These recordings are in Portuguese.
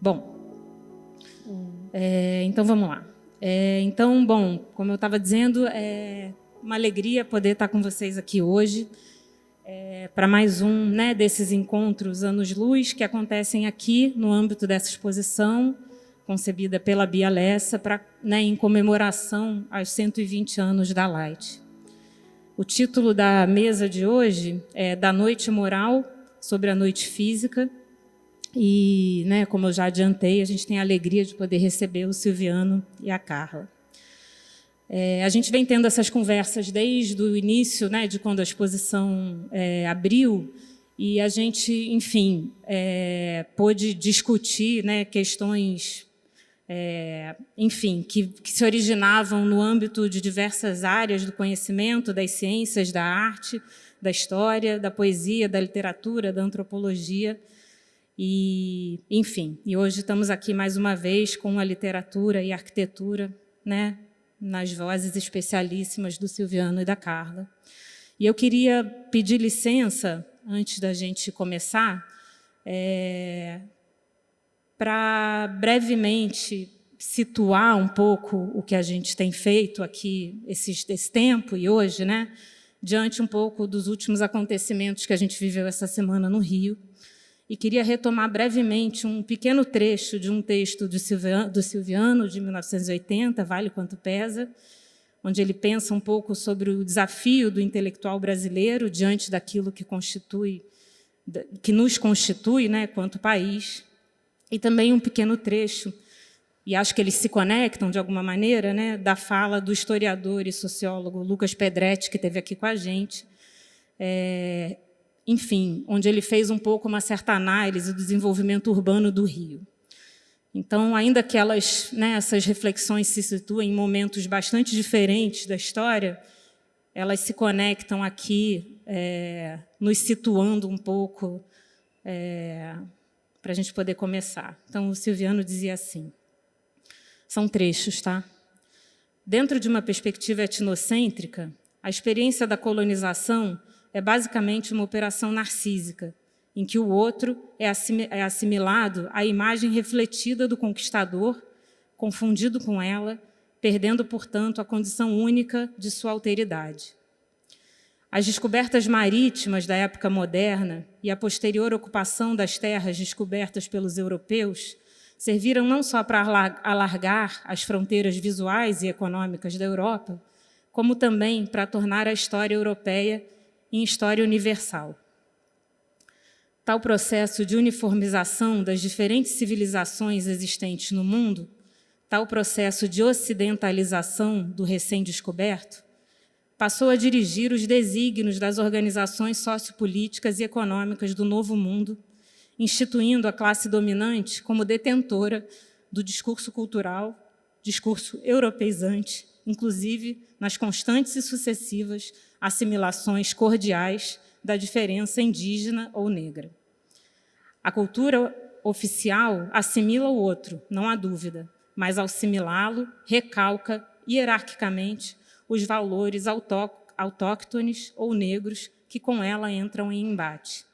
Bom, então vamos lá. Então, bom, como eu estava dizendo, é uma alegria poder estar com vocês aqui hoje para mais um desses encontros Anos-Luz que acontecem aqui no âmbito dessa exposição concebida pela Bia Lessa em comemoração aos 120 anos da Light. O título da mesa de hoje é Da Noite Moral sobre a Noite Física. E, como eu já adiantei, a gente tem a alegria de poder receber o Silviano e a Carla. A gente vem tendo essas conversas desde o início, de quando a exposição abriu, e a gente, enfim, pôde discutir questões, enfim, que se originavam no âmbito de diversas áreas do conhecimento, das ciências, da arte, da história, da poesia, da literatura, da antropologia. E, enfim, e hoje estamos aqui mais uma vez com a literatura e a arquitetura, nas vozes especialíssimas do Silviano e da Carla. E eu queria pedir licença, antes da gente começar, para brevemente situar um pouco o que a gente tem feito aqui esse tempo e hoje, diante um pouco dos últimos acontecimentos que a gente viveu essa semana no Rio. E queria retomar brevemente um pequeno trecho de um texto do Silviano, de 1980, Vale Quanto Pesa, onde ele pensa um pouco sobre o desafio do intelectual brasileiro diante daquilo que nos constitui quanto país. E também um pequeno trecho, e acho que eles se conectam de alguma maneira, da fala do historiador e sociólogo Lucas Pedretti, que esteve aqui com a gente, enfim, onde ele fez um pouco uma certa análise do desenvolvimento urbano do Rio. Então, ainda que essas reflexões se situem em momentos bastante diferentes da história, elas se conectam aqui, nos situando um pouco para a gente poder começar. Então, o Silviano dizia assim, são trechos, tá? Dentro de uma perspectiva etnocêntrica, a experiência da colonização é basicamente uma operação narcísica, em que o outro é assimilado à imagem refletida do conquistador, confundido com ela, perdendo, portanto, a condição única de sua alteridade. As descobertas marítimas da época moderna e a posterior ocupação das terras descobertas pelos europeus serviram não só para alargar as fronteiras visuais e econômicas da Europa, como também para tornar a história europeia em história universal. Tal processo de uniformização das diferentes civilizações existentes no mundo, tal processo de ocidentalização do recém-descoberto, passou a dirigir os desígnios das organizações sociopolíticas e econômicas do Novo Mundo, instituindo a classe dominante como detentora do discurso cultural, discurso europeizante, inclusive nas constantes e sucessivas assimilações cordiais da diferença indígena ou negra. A cultura oficial assimila o outro, não há dúvida, mas ao assimilá-lo, recalca hierarquicamente os valores autóctones ou negros que com ela entram em embate.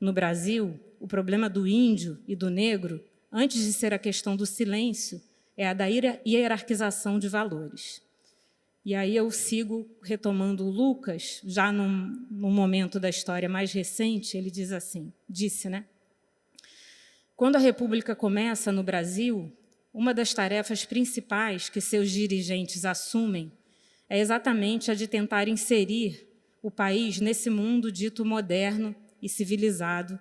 No Brasil, o problema do índio e do negro, antes de ser a questão do silêncio, é a da hierarquização de valores. E aí eu sigo retomando o Lucas, já num momento da história mais recente, ele diz assim, quando a República começa no Brasil, uma das tarefas principais que seus dirigentes assumem é exatamente a de tentar inserir o país nesse mundo dito moderno e civilizado,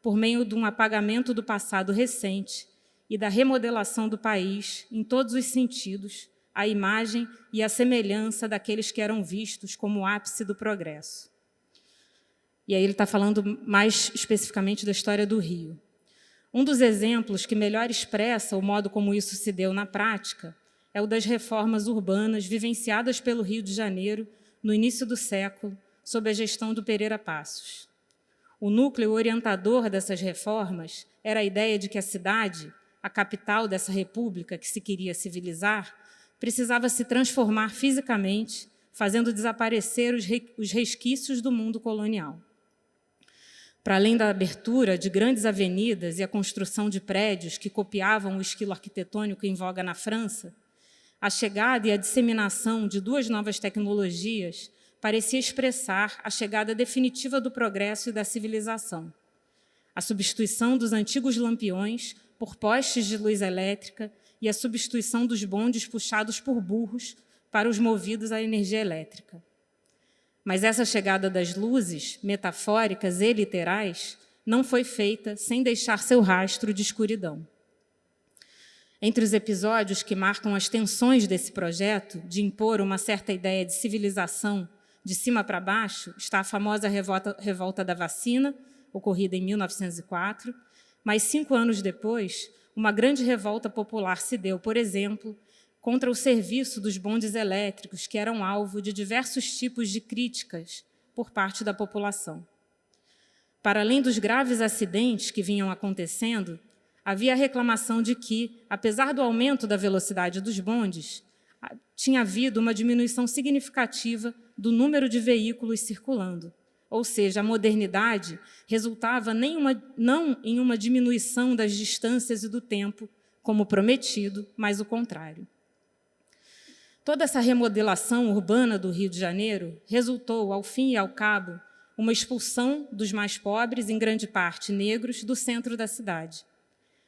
por meio de um apagamento do passado recente e da remodelação do país, em todos os sentidos, a imagem e a semelhança daqueles que eram vistos como o ápice do progresso. E aí ele está falando mais especificamente da história do Rio. Um dos exemplos que melhor expressa o modo como isso se deu na prática é o das reformas urbanas vivenciadas pelo Rio de Janeiro no início do século, sob a gestão do Pereira Passos. O núcleo orientador dessas reformas era a ideia de que a cidade, a capital dessa república que se queria civilizar, precisava se transformar fisicamente, fazendo desaparecer os resquícios do mundo colonial. Para além da abertura de grandes avenidas e a construção de prédios que copiavam o estilo arquitetônico em voga na França, a chegada e a disseminação de duas novas tecnologias parecia expressar a chegada definitiva do progresso e da civilização. A substituição dos antigos lampiões por postes de luz elétrica e a substituição dos bondes puxados por burros para os movidos à energia elétrica. Mas essa chegada das luzes, metafóricas e literais, não foi feita sem deixar seu rastro de escuridão. Entre os episódios que marcam as tensões desse projeto, de impor uma certa ideia de civilização de cima para baixo, está a famosa revolta da vacina, ocorrida em 1904, mas 5 anos depois, uma grande revolta popular se deu, por exemplo, contra o serviço dos bondes elétricos, que eram alvo de diversos tipos de críticas por parte da população. Para além dos graves acidentes que vinham acontecendo, havia a reclamação de que, apesar do aumento da velocidade dos bondes, tinha havido uma diminuição significativa do número de veículos circulando. Ou seja, a modernidade resultava não em uma diminuição das distâncias e do tempo, como prometido, mas o contrário. Toda essa remodelação urbana do Rio de Janeiro resultou, ao fim e ao cabo, uma expulsão dos mais pobres, em grande parte negros, do centro da cidade.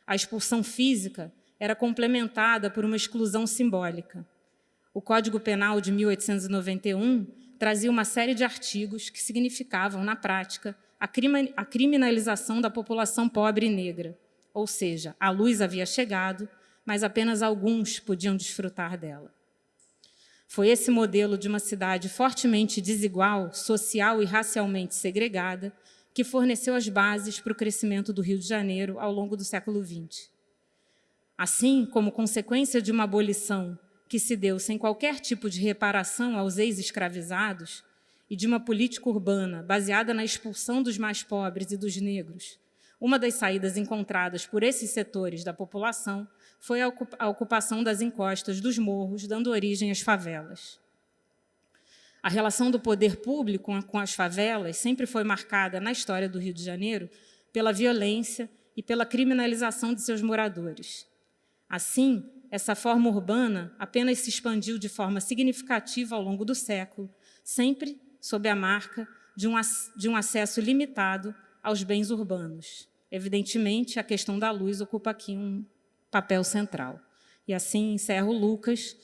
A expulsão física era complementada por uma exclusão simbólica. O Código Penal de 1891 trazia uma série de artigos que significavam, na prática, a criminalização da população pobre e negra. Ou seja, a luz havia chegado, mas apenas alguns podiam desfrutar dela. Foi esse modelo de uma cidade fortemente desigual, social e racialmente segregada, que forneceu as bases para o crescimento do Rio de Janeiro ao longo do século XX. Assim, como consequência de uma abolição que se deu sem qualquer tipo de reparação aos ex-escravizados e de uma política urbana baseada na expulsão dos mais pobres e dos negros, uma das saídas encontradas por esses setores da população foi a ocupação das encostas dos morros, dando origem às favelas. A relação do poder público com as favelas sempre foi marcada na história do Rio de Janeiro pela violência e pela criminalização de seus moradores. Assim, essa forma urbana apenas se expandiu de forma significativa ao longo do século, sempre sob a marca de um acesso limitado aos bens urbanos. Evidentemente, a questão da luz ocupa aqui um papel central. E assim encerro Lucas,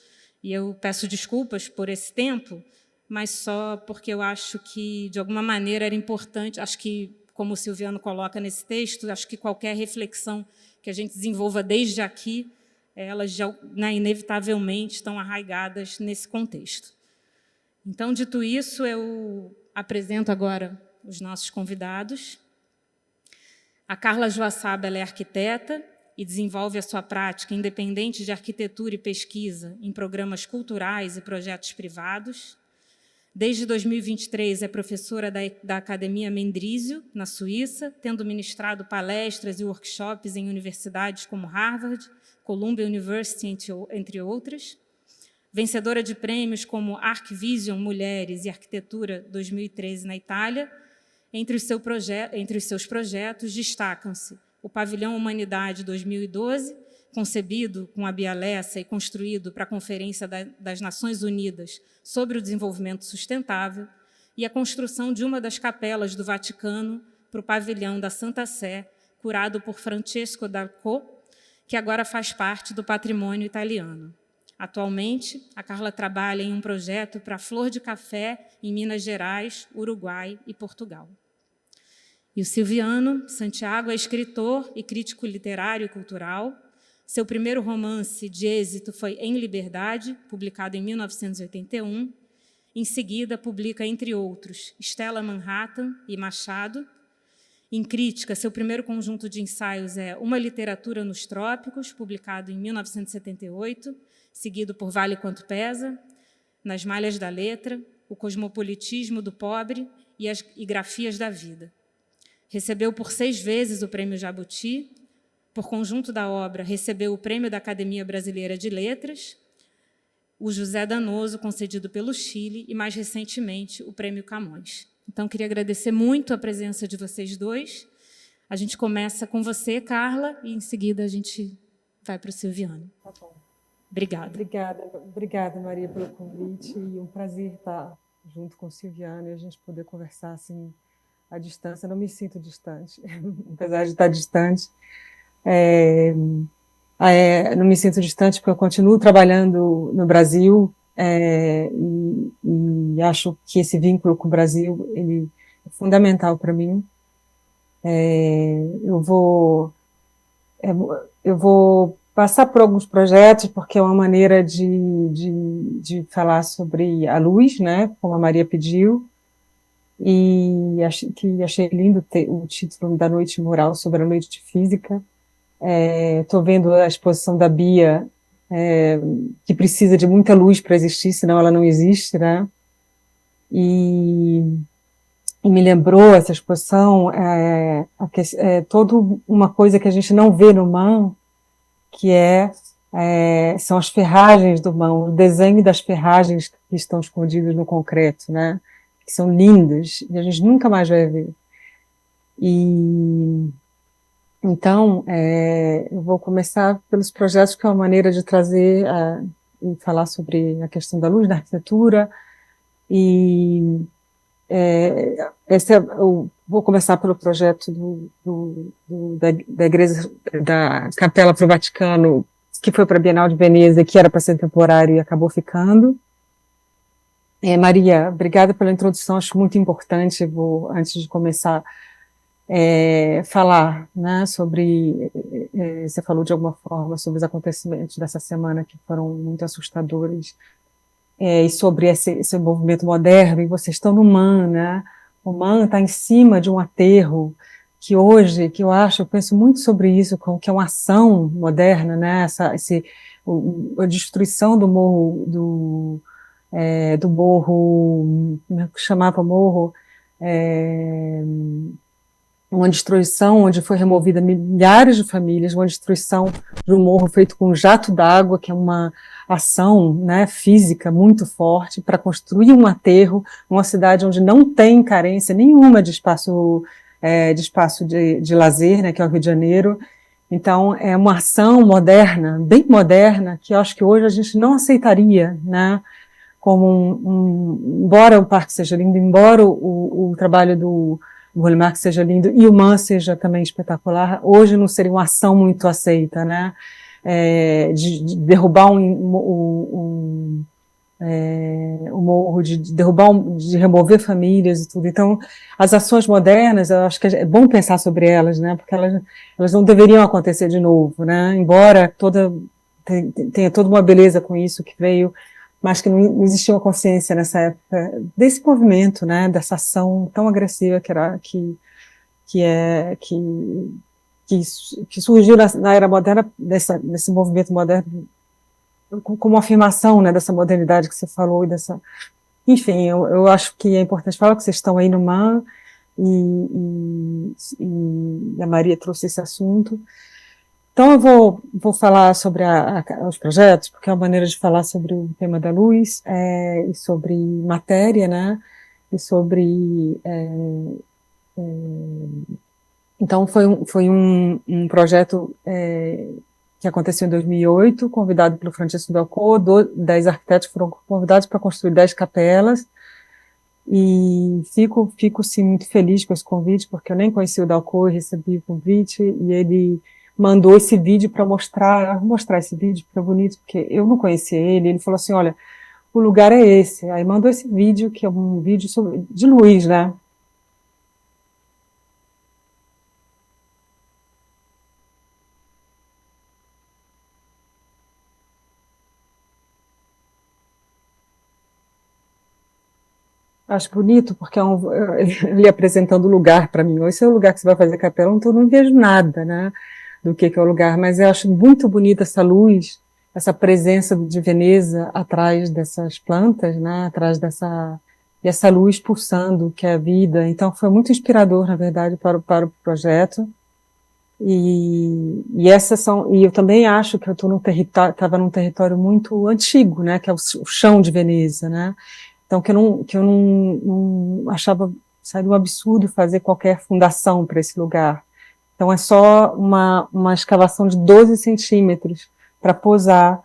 e eu peço desculpas por esse tempo, mas só porque eu acho que, de alguma maneira, era importante, acho que, como o Silviano coloca nesse texto, acho que qualquer reflexão que a gente desenvolva desde aqui, elas já, inevitavelmente estão arraigadas nesse contexto. Então, dito isso, eu apresento agora os nossos convidados. A Carla Joaçaba é arquiteta e desenvolve a sua prática independente de arquitetura e pesquisa em programas culturais e projetos privados. Desde 2023, é professora da Academia Mendrisio, na Suíça, tendo ministrado palestras e workshops em universidades como Harvard, Columbia University, entre outras. Vencedora de prêmios como ArcVision Mulheres e Arquitetura 2013 na Itália. Entre os seus projetos destacam-se o Pavilhão Humanidade 2012, concebido com a Bia Lessa e construído para a Conferência das Nações Unidas sobre o Desenvolvimento Sustentável, e a construção de uma das capelas do Vaticano para o Pavilhão da Santa Sé, curado por Francesco D'Arco, que agora faz parte do patrimônio italiano. Atualmente, a Carla trabalha em um projeto para a Flor de Café em Minas Gerais, Uruguai e Portugal. E o Silviano Santiago é escritor e crítico literário e cultural. Seu primeiro romance de êxito foi Em Liberdade, publicado em 1981. Em seguida, publica, entre outros, Stella Manhattan e Machado. Em crítica, seu primeiro conjunto de ensaios é Uma Literatura nos Trópicos, publicado em 1978, seguido por Vale Quanto Pesa, Nas Malhas da Letra, O Cosmopolitismo do Pobre e Grafias da Vida. Recebeu por 6 vezes o Prêmio Jabuti. Por conjunto da obra, recebeu o Prêmio da Academia Brasileira de Letras, o José Danoso, concedido pelo Chile, e, mais recentemente, o Prêmio Camões. Então, queria agradecer muito a presença de vocês dois. A gente começa com você, Carla, e em seguida a gente vai para o Silviano. Tá bom. Obrigada. Obrigada, Maria, pelo convite, e um prazer estar junto com o Silviano e a gente poder conversar assim à distância. Eu não me sinto distante, apesar de estar distante. Não me sinto distante porque eu continuo trabalhando no Brasil, e acho que esse vínculo com o Brasil ele é fundamental para mim. Eu vou passar por alguns projetos, porque é uma maneira de falar sobre a luz, né, como a Maria pediu, e achei lindo o título da Noite Mural sobre a noite de física. Estou vendo a exposição da Bia, que precisa de muita luz para existir, senão ela não existe, né? E me lembrou essa exposição, toda uma coisa que a gente não vê no MAM, que são as ferragens do MAM, o desenho das ferragens que estão escondidas no concreto, né? Que são lindas, e a gente nunca mais vai ver. Então, eu vou começar pelos projetos, que é uma maneira de trazer e falar sobre a questão da luz na arquitetura. Eu vou começar pelo projeto da igreja, da Capela para o Vaticano, que foi para a Bienal de Veneza, que era para ser temporário e acabou ficando. Maria, obrigada pela introdução, acho muito importante. Antes de começar, falar, né, sobre, você falou de alguma forma sobre os acontecimentos dessa semana, que foram muito assustadores, e sobre esse movimento moderno, e vocês estão no MAN, né? O MAN está em cima de um aterro, que hoje, eu penso muito sobre isso, que é uma ação moderna, né? A destruição do morro, do morro, como é que chamava morro? Uma destruição onde foi removida milhares de famílias, uma destruição de um morro feito com um jato d'água, que é uma ação, né, física muito forte, para construir um aterro, uma cidade onde não tem carência nenhuma de espaço de lazer, né, que é o Rio de Janeiro. Então, é uma ação moderna, bem moderna, que eu acho que hoje a gente não aceitaria, né, como embora o parque seja lindo, embora o trabalho do Hallmark seja lindo e o MAN seja também espetacular, hoje não seria uma ação muito aceita, né? De derrubar um morro, de derrubar, de remover famílias e tudo. Então, as ações modernas, eu acho que é bom pensar sobre elas, né? Porque elas não deveriam acontecer de novo, né? Embora tenha toda uma beleza com isso que veio, mas que não existia uma consciência nessa época desse movimento, né, dessa ação tão agressiva que surgiu na era moderna, nesse movimento moderno, como afirmação, né, dessa modernidade que você falou, enfim, eu acho que é importante falar que vocês estão aí no MAN, e a Maria trouxe esse assunto. Então, eu vou falar sobre os projetos, porque é uma maneira de falar sobre o tema da luz, e sobre matéria, né? E sobre... Então, foi um projeto que aconteceu em 2008, convidado pelo Francisco Delcor, 10 arquitetos foram convidados para construir 10 capelas, e fico sim, muito feliz com esse convite, porque eu nem conhecia o Delcor, recebi o convite, e ele mandou esse vídeo para mostrar esse vídeo, porque é bonito, porque eu não conhecia ele falou assim, olha, o lugar é esse, aí mandou esse vídeo, que é um vídeo de luz, né? Acho bonito, porque ele apresentando o lugar para mim, esse é o lugar que você vai fazer capela, eu não vejo nada, né, do que é o lugar, mas eu acho muito bonita essa luz, essa presença de Veneza atrás dessas plantas, né, atrás e essa luz pulsando, que é a vida. Então foi muito inspirador, na verdade, para o projeto. E eu também acho que eu estava num território muito antigo, né, que é o chão de Veneza, né. Então, que eu não achava seria um absurdo fazer qualquer fundação para esse lugar. Então é só uma escavação de 12 centímetros para posar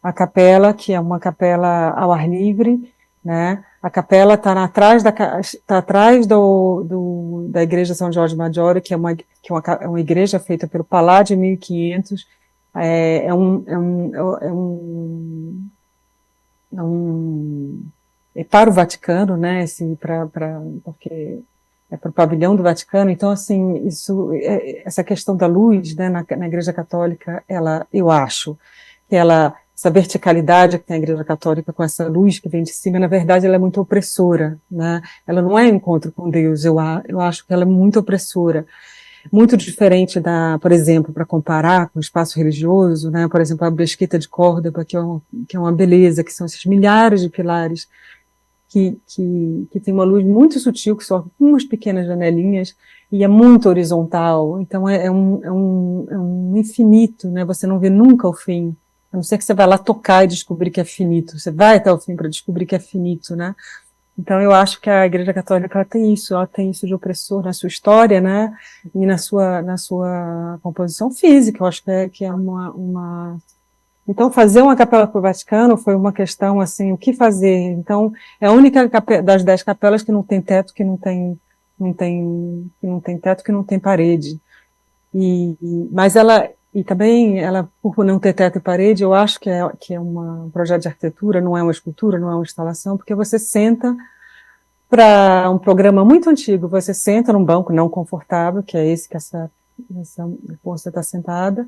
a capela, que é uma capela ao ar livre, né? A capela está atrás da igreja São Jorge Maggiore, que é uma igreja feita pelo Palladio em 1500. É para o Vaticano, né? Porque é para o pavilhão do Vaticano. Então, assim, essa questão da luz, né, na Igreja Católica, eu acho que essa verticalidade que tem a Igreja Católica com essa luz que vem de cima, na verdade, ela é muito opressora, né? Ela não é encontro com Deus, eu acho que ela é muito opressora, muito diferente por exemplo, para comparar com o espaço religioso, né? Por exemplo, a Mesquita de Córdoba, que é uma beleza, que são esses milhares de pilares que tem uma luz muito sutil, que só umas pequenas janelinhas, e é muito horizontal, então é um infinito, né? Você não vê nunca o fim, a não ser que você vai lá tocar e descobrir que é finito, você vai até o fim para descobrir que é finito, né? Então eu acho que a Igreja Católica ela tem isso de opressor na sua história, né? E na sua composição física, eu acho que é uma. Então, fazer uma capela para o Vaticano foi uma questão, assim, o que fazer? Então, é a única das 10 capelas que não tem teto, que não tem teto, que não tem parede. Mas também, por não ter teto e parede, eu acho que é um projeto de arquitetura, não é uma escultura, não é uma instalação, porque você senta para um programa muito antigo, você senta num banco não confortável, que é esse que essa moça está sentada,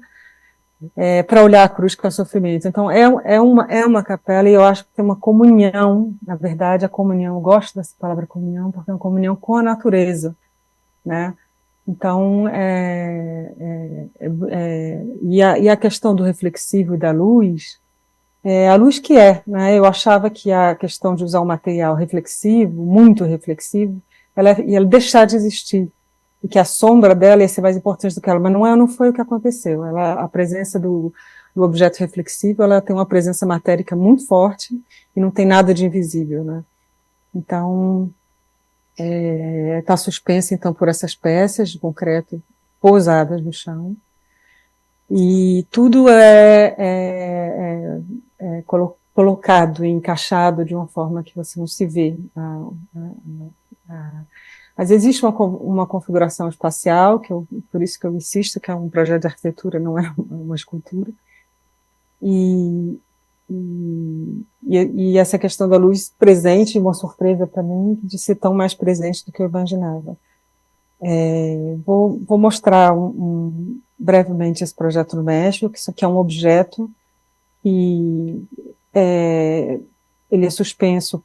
para olhar a cruz que é o sofrimento. Então, é uma capela, e eu acho que tem uma comunhão, na verdade, a comunhão, eu gosto dessa palavra comunhão, porque é uma comunhão com a natureza, né? Então, e a questão do reflexivo e da luz, a luz que né? Eu achava que a questão de usar um material reflexivo, muito reflexivo, ela ia deixar de existir, e que a sombra dela ia ser mais importante do que ela, mas não foi o que aconteceu. A presença do objeto reflexivo, ela tem uma presença matérica muito forte e não tem nada de invisível, né? Então, está suspensa então por essas peças de concreto pousadas no chão, e tudo colocado e encaixado de uma forma que você não se vê. Mas existe uma configuração espacial, por isso que eu insisto que é um projeto de arquitetura, não é uma escultura. E essa questão da luz presente, uma surpresa para mim, de ser tão mais presente do que eu imaginava. Vou mostrar brevemente esse projeto no México, que isso aqui é um objeto e ele é suspenso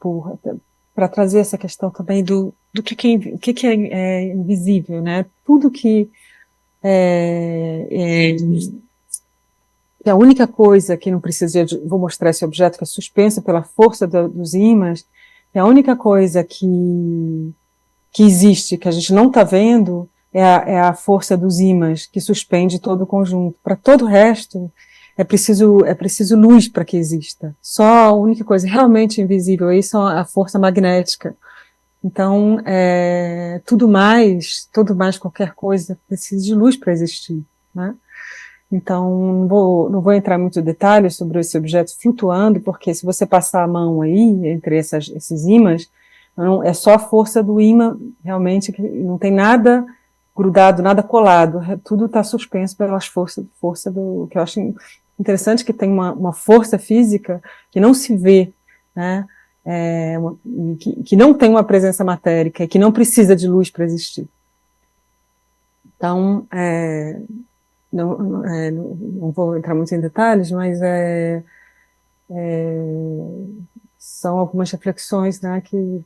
para trazer essa questão também do que é invisível, né? Tudo que a única coisa que não precisa vou mostrar esse objeto que é suspenso pela força dos ímãs, é a única coisa que existe, que a gente não está vendo, é a força dos ímãs que suspende todo o conjunto. Para todo o resto, é preciso luz para que exista. Só a única coisa realmente invisível aí são a força magnética. Então, tudo mais, qualquer coisa, precisa de luz para existir, né? Então, não vou entrar muito em detalhes sobre esse objeto flutuando, porque se você passar a mão aí, entre esses ímãs, é só a força do ímã, realmente, que não tem nada grudado, nada colado, tudo está suspenso pelas força do que eu acho interessante, que tem uma força física que não se vê, né? Que não tem uma presença matérica, que não precisa de luz para existir. Então, não vou entrar muito em detalhes, mas são algumas reflexões, né, que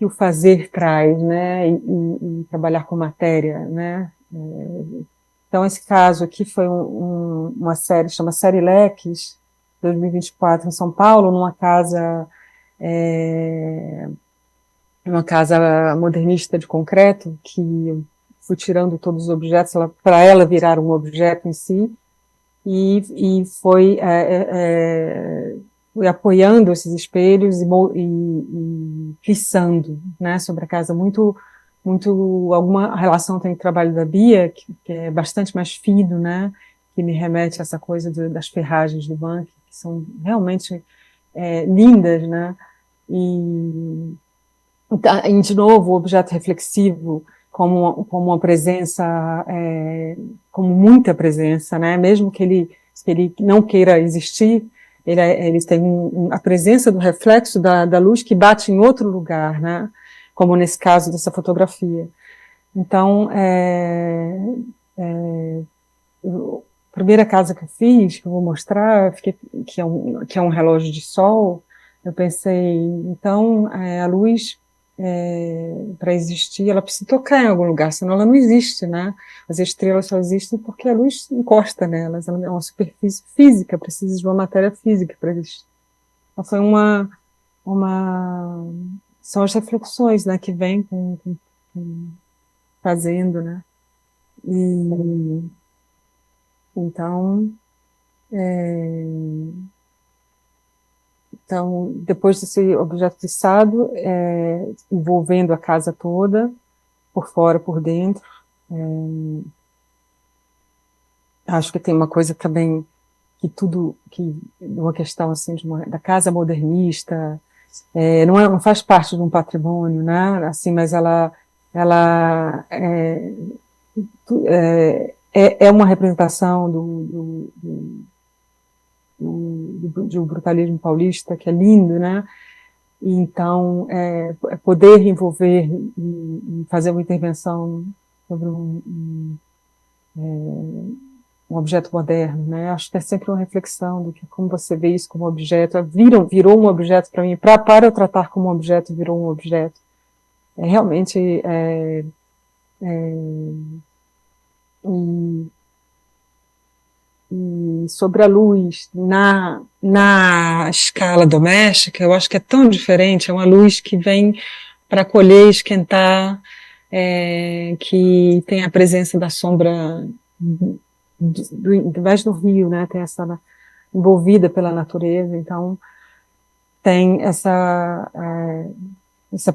o fazer traz, né, e trabalhar com matéria, né. Então, esse caso aqui foi uma série, chama Série Leques, 2024, em São Paulo, numa casa modernista de concreto, que eu fui tirando todos os objetos, para ela virar um objeto em si, e fui apoiando esses espelhos e fixando, né, sobre a casa, muito, alguma relação tem com o trabalho da Bia, que é bastante mais fino, né, que me remete a essa coisa das ferragens do Bank, que são realmente lindas, né, e de novo, o objeto reflexivo como uma presença, como muita presença, né, mesmo que ele não queira existir, ele tem a presença do reflexo da luz que bate em outro lugar, né, como nesse caso dessa fotografia. Então, a primeira casa que eu fiz, que eu vou mostrar, que é um relógio de sol, eu pensei, então, a luz, para existir, ela precisa tocar em algum lugar, senão ela não existe, né? As estrelas só existem porque a luz encosta nelas, ela é uma superfície física, precisa de uma matéria física para existir. Então, foi são as reflexões, né, que vêm fazendo, né? E então, depois desse objeto fixado, envolvendo a casa toda, por fora, por dentro, acho que tem uma coisa também uma questão assim da casa modernista, não faz parte de um patrimônio, né? Assim, mas ela é uma representação do brutalismo paulista, que é lindo, né? E então, poder envolver e fazer uma intervenção sobre um objeto moderno, né? Acho que é sempre uma reflexão do que como você vê isso como objeto, virou um objeto para mim, para eu tratar como um objeto, virou um objeto. Realmente, e sobre a luz na escala doméstica, eu acho que é tão diferente, é uma luz que vem para acolher, esquentar, que tem a presença da sombra do invés do rio, né, tem essa envolvida pela natureza, então tem essa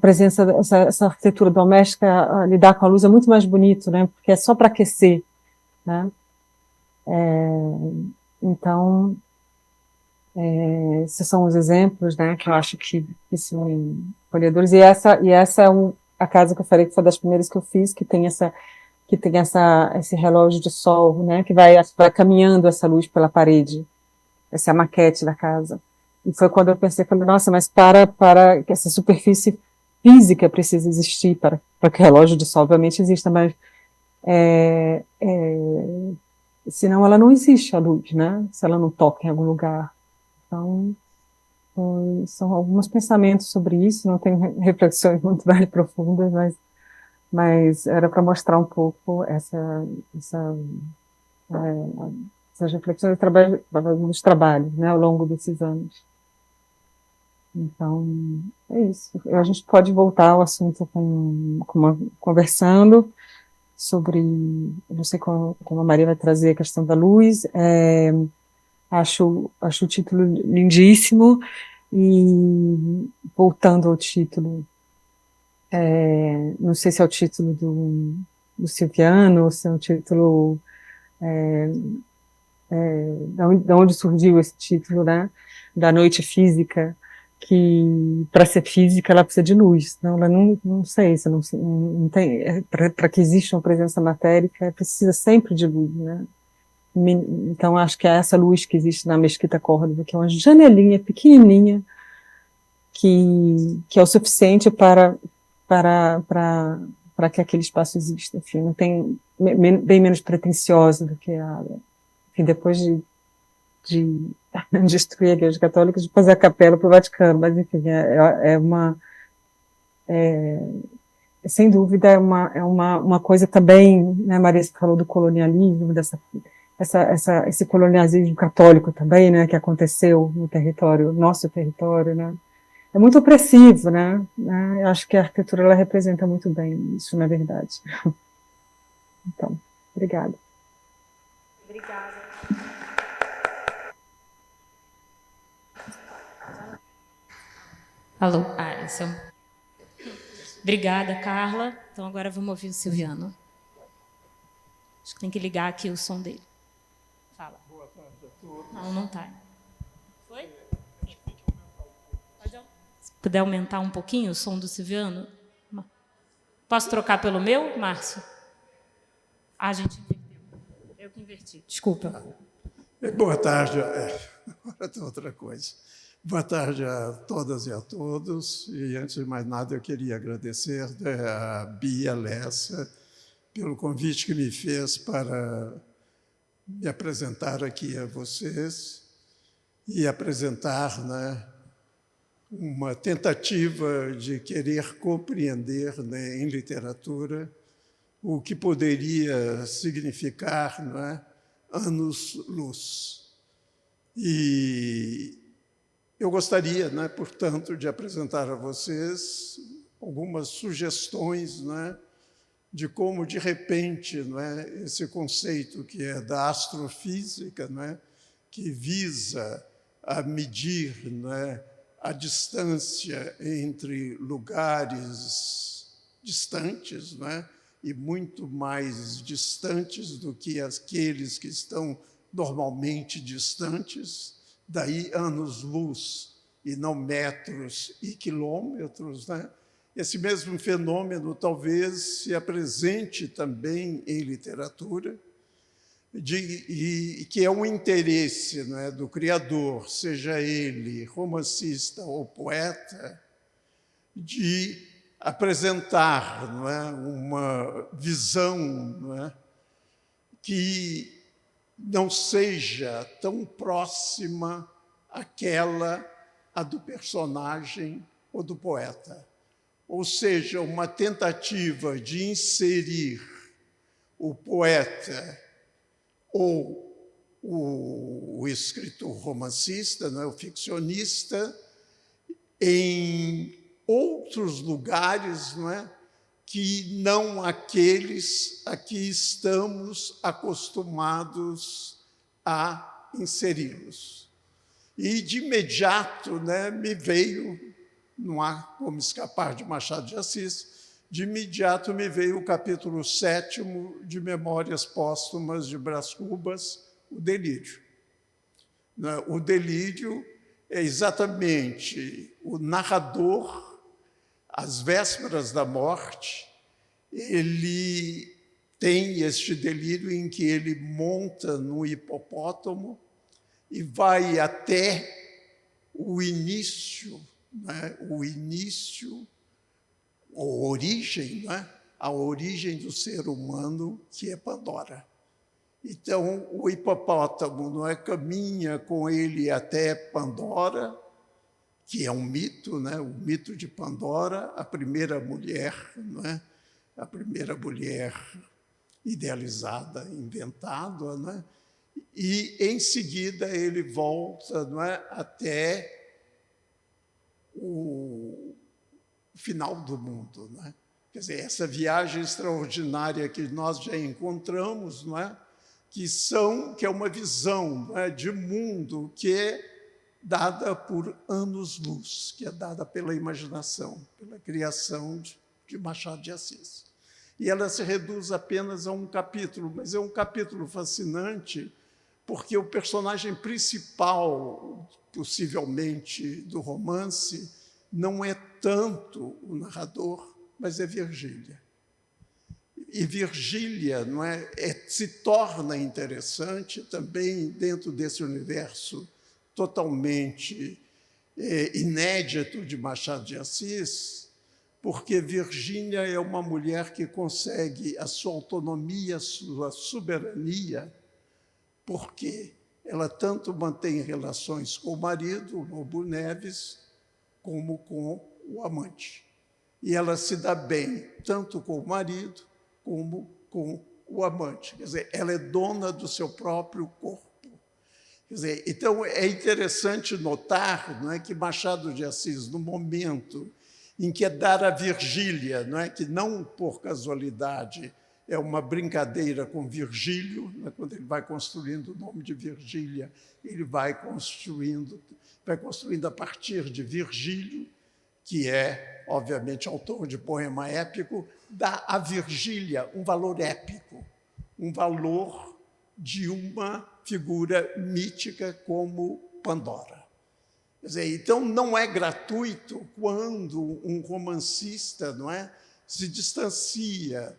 presença, essa arquitetura doméstica, lidar com a luz é muito mais bonito, né, porque é só para aquecer, né. Então, esses são os exemplos, né, que eu acho que são acolhedores, e essa é a casa que eu falei que foi das primeiras que eu fiz, que tem esse relógio de sol, né, que vai caminhando essa luz pela parede, essa é a maquete da casa. E foi quando eu pensei, falei, nossa, mas para que essa superfície física precisa existir para que o relógio de sol obviamente exista, mas senão ela não existe, a luz, né, se ela não toca em algum lugar. Então, são alguns pensamentos sobre isso, não tenho reflexões muito mais profundas, mas era para mostrar um pouco essas reflexões dos trabalhos, né, ao longo desses anos. Então, é isso. A gente pode voltar ao assunto conversando sobre, não sei como a Maria vai trazer a questão da luz, acho o título lindíssimo, e voltando ao título, não sei se é o título do Silviano, ou se é o título, de onde surgiu esse título, né, da noite física, que para ser física ela precisa de luz, não, ela não sei, se não tem, para que exista uma presença matérica, precisa sempre de luz, né. Então acho que é essa luz que existe na Mesquita Córdoba, que é uma janelinha pequenininha, que é o suficiente para que aquele espaço exista. Enfim, não tem, bem menos pretensiosa do que enfim, depois de destruir a Igreja Católica, de fazer a capela para o Vaticano, mas enfim, sem dúvida é uma coisa também, né, Maria, você falou do colonialismo, esse colonialismo católico também, né, que aconteceu no nosso território, né, é muito opressivo, né, eu acho que a arquitetura ela representa muito bem isso, na verdade. Então, obrigada. Obrigada. Alô? Esse é Obrigada, Carla. Então, agora vamos ouvir o Silviano. Acho que tem que ligar aqui o som dele. Fala. Boa tarde a todos. Não, não está. Foi? Se puder aumentar um pouquinho o som do Silviano. Posso trocar pelo meu, Márcio? Ah, a gente inverteu. Eu que inverti. Desculpa. Boa tarde. Agora tem outra coisa. Boa tarde a todas e a todos. E, antes de mais nada, eu queria agradecer a Bia Lessa pelo convite que me fez para me apresentar aqui a vocês e apresentar, né, uma tentativa de querer compreender, né, em literatura o que poderia significar, não é, anos-luz. E eu gostaria, né, portanto, de apresentar a vocês algumas sugestões, né, de como, de repente, não é, esse conceito que é da astrofísica, não é, que visa a medir, não é, a distância entre lugares distantes, não é, e muito mais distantes do que aqueles que estão normalmente distantes, daí anos-luz, e não metros e quilômetros, né? Esse mesmo fenômeno talvez se apresente também em literatura, que é um interesse, não é, do criador, seja ele romancista ou poeta, de apresentar, não é, uma visão, não é, que não seja tão próxima àquela a do personagem ou do poeta. Ou seja, uma tentativa de inserir o poeta ou o escritor romancista, não é, o ficcionista, em outros lugares, não é, que não aqueles a que estamos acostumados a inseri-los. E, de imediato, né, me veio, não há como escapar de Machado de Assis, de imediato me veio o capítulo 7º de Memórias Póstumas de Brás Cubas, O Delírio. O delírio é exatamente o narrador, às vésperas da morte, ele tem este delírio em que ele monta no hipopótamo e vai até o início, né, a origem, né, a origem do ser humano, que é Pandora. Então, o hipopótamo, não é, caminha com ele até Pandora, que é um mito, né, o mito de Pandora, a primeira mulher, não é, a primeira mulher idealizada, inventada, né, e, em seguida, ele volta, não é, até o final do mundo, não é? Quer dizer, essa viagem extraordinária que nós já encontramos, não é? Que é uma visão, não é, de mundo que é dada por anos-luz, que é dada pela imaginação, pela criação de Machado de Assis. E ela se reduz apenas a um capítulo, mas é um capítulo fascinante, porque o personagem principal, possivelmente, do romance, não é tanto o narrador, mas é Virgília. E Virgília, não é, se torna interessante também dentro desse universo totalmente inédito de Machado de Assis, porque Virgília é uma mulher que consegue a sua autonomia, a sua soberania, porque ela tanto mantém relações com o marido, o Lobo Neves, como com o amante. E ela se dá bem tanto com o marido como com o amante. Quer dizer, ela é dona do seu próprio corpo. Quer dizer, então, é interessante notar, não é, que Machado de Assis, no momento em que é dar a Virgília, não é, que não por casualidade é uma brincadeira com Virgílio, né, quando ele vai construindo o nome de Virgília, ele vai construindo a partir de Virgílio, que é, obviamente, autor de poema épico, dá a Virgília um valor épico, um valor de uma figura mítica como Pandora. Quer dizer, então, não é gratuito quando um romancista, não é, se distancia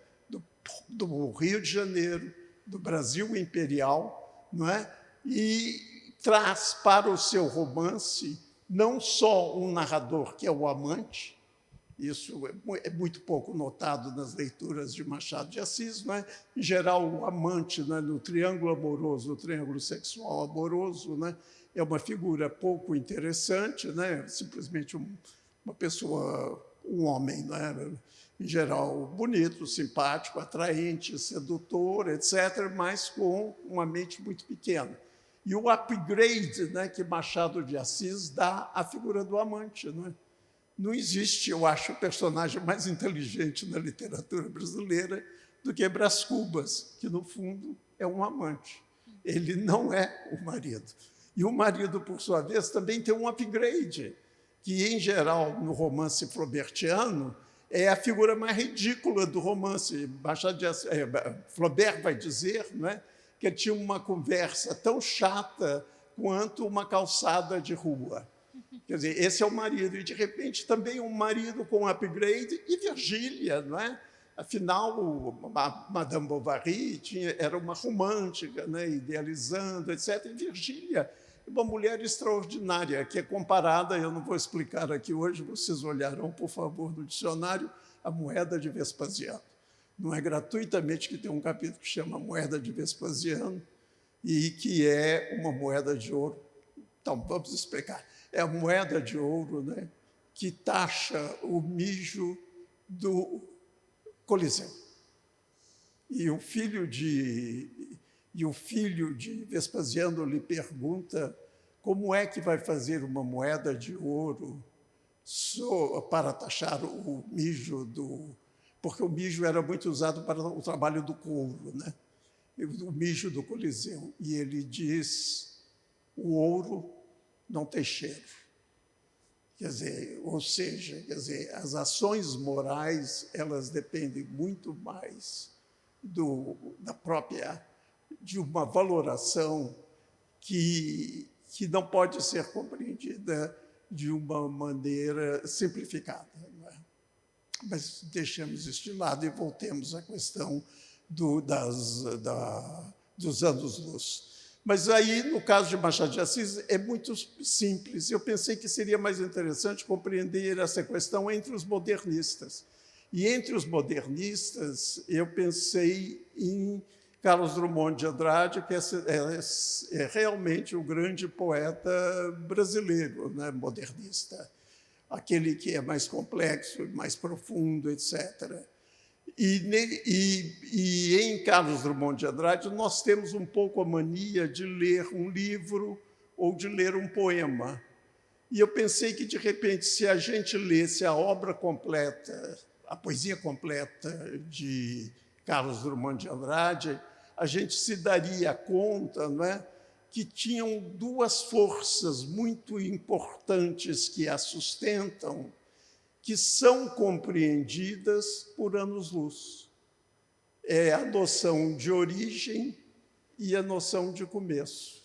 do Rio de Janeiro, do Brasil imperial, não é, e traz para o seu romance não só um narrador que é o amante, isso é muito pouco notado nas leituras de Machado de Assis, não é? Em geral, o amante, não é, no triângulo amoroso, no triângulo sexual amoroso, não é, é uma figura pouco interessante, né? Simplesmente uma pessoa, um homem, não é? Em geral, bonito, simpático, atraente, sedutor, etc., mas com uma mente muito pequena. E o upgrade, né, que Machado de Assis dá à figura do amante. Não é? Não existe, eu acho, personagem mais inteligente na literatura brasileira do que Brás Cubas, que, no fundo, é um amante. Ele não é o marido. E o marido, por sua vez, também tem um upgrade, que, em geral, no romance flaubertiano, é a figura mais ridícula do romance. Flaubert vai dizer, não é, que tinha uma conversa tão chata quanto uma calçada de rua. Quer dizer, esse é o marido. E, de repente, também um marido com upgrade e Virgília, não é? Afinal, Madame Bovary era uma romântica, né, idealizando, etc. E Virgília é uma mulher extraordinária, que é comparada, eu não vou explicar aqui hoje, vocês olharão, por favor, no dicionário, a moeda de Vespasiano. Não é gratuitamente que tem um capítulo que chama Moeda de Vespasiano e que é uma moeda de ouro. Então, vamos explicar. É a moeda de ouro, né, que taxa o mijo do Coliseu. E o filho de Vespasiano lhe pergunta como é que vai fazer uma moeda de ouro para taxar o mijo do... Porque o mijo era muito usado para o trabalho do couro, né? O mijo do Coliseu. E ele diz, o ouro não tem cheiro. Quer dizer, ou seja, as ações morais, elas dependem muito mais de uma valoração que não pode ser compreendida de uma maneira simplificada. Não é? Mas deixemos isso de lado e voltemos à questão dos anos-luz. Mas aí, no caso de Machado de Assis, é muito simples. Eu pensei que seria mais interessante compreender essa questão entre os modernistas. E entre os modernistas, eu pensei em Carlos Drummond de Andrade, que é realmente o grande poeta brasileiro, né, modernista, aquele que é mais complexo, mais profundo, etc. E em Carlos Drummond de Andrade, nós temos um pouco a mania de ler um livro ou de ler um poema. E eu pensei que, de repente, se a gente lesse a obra completa, a poesia completa de Carlos Drummond de Andrade, a gente se daria conta, não é, que tinham duas forças muito importantes que a sustentam, que são compreendidas por anos-luz. É a noção de origem e a noção de começo.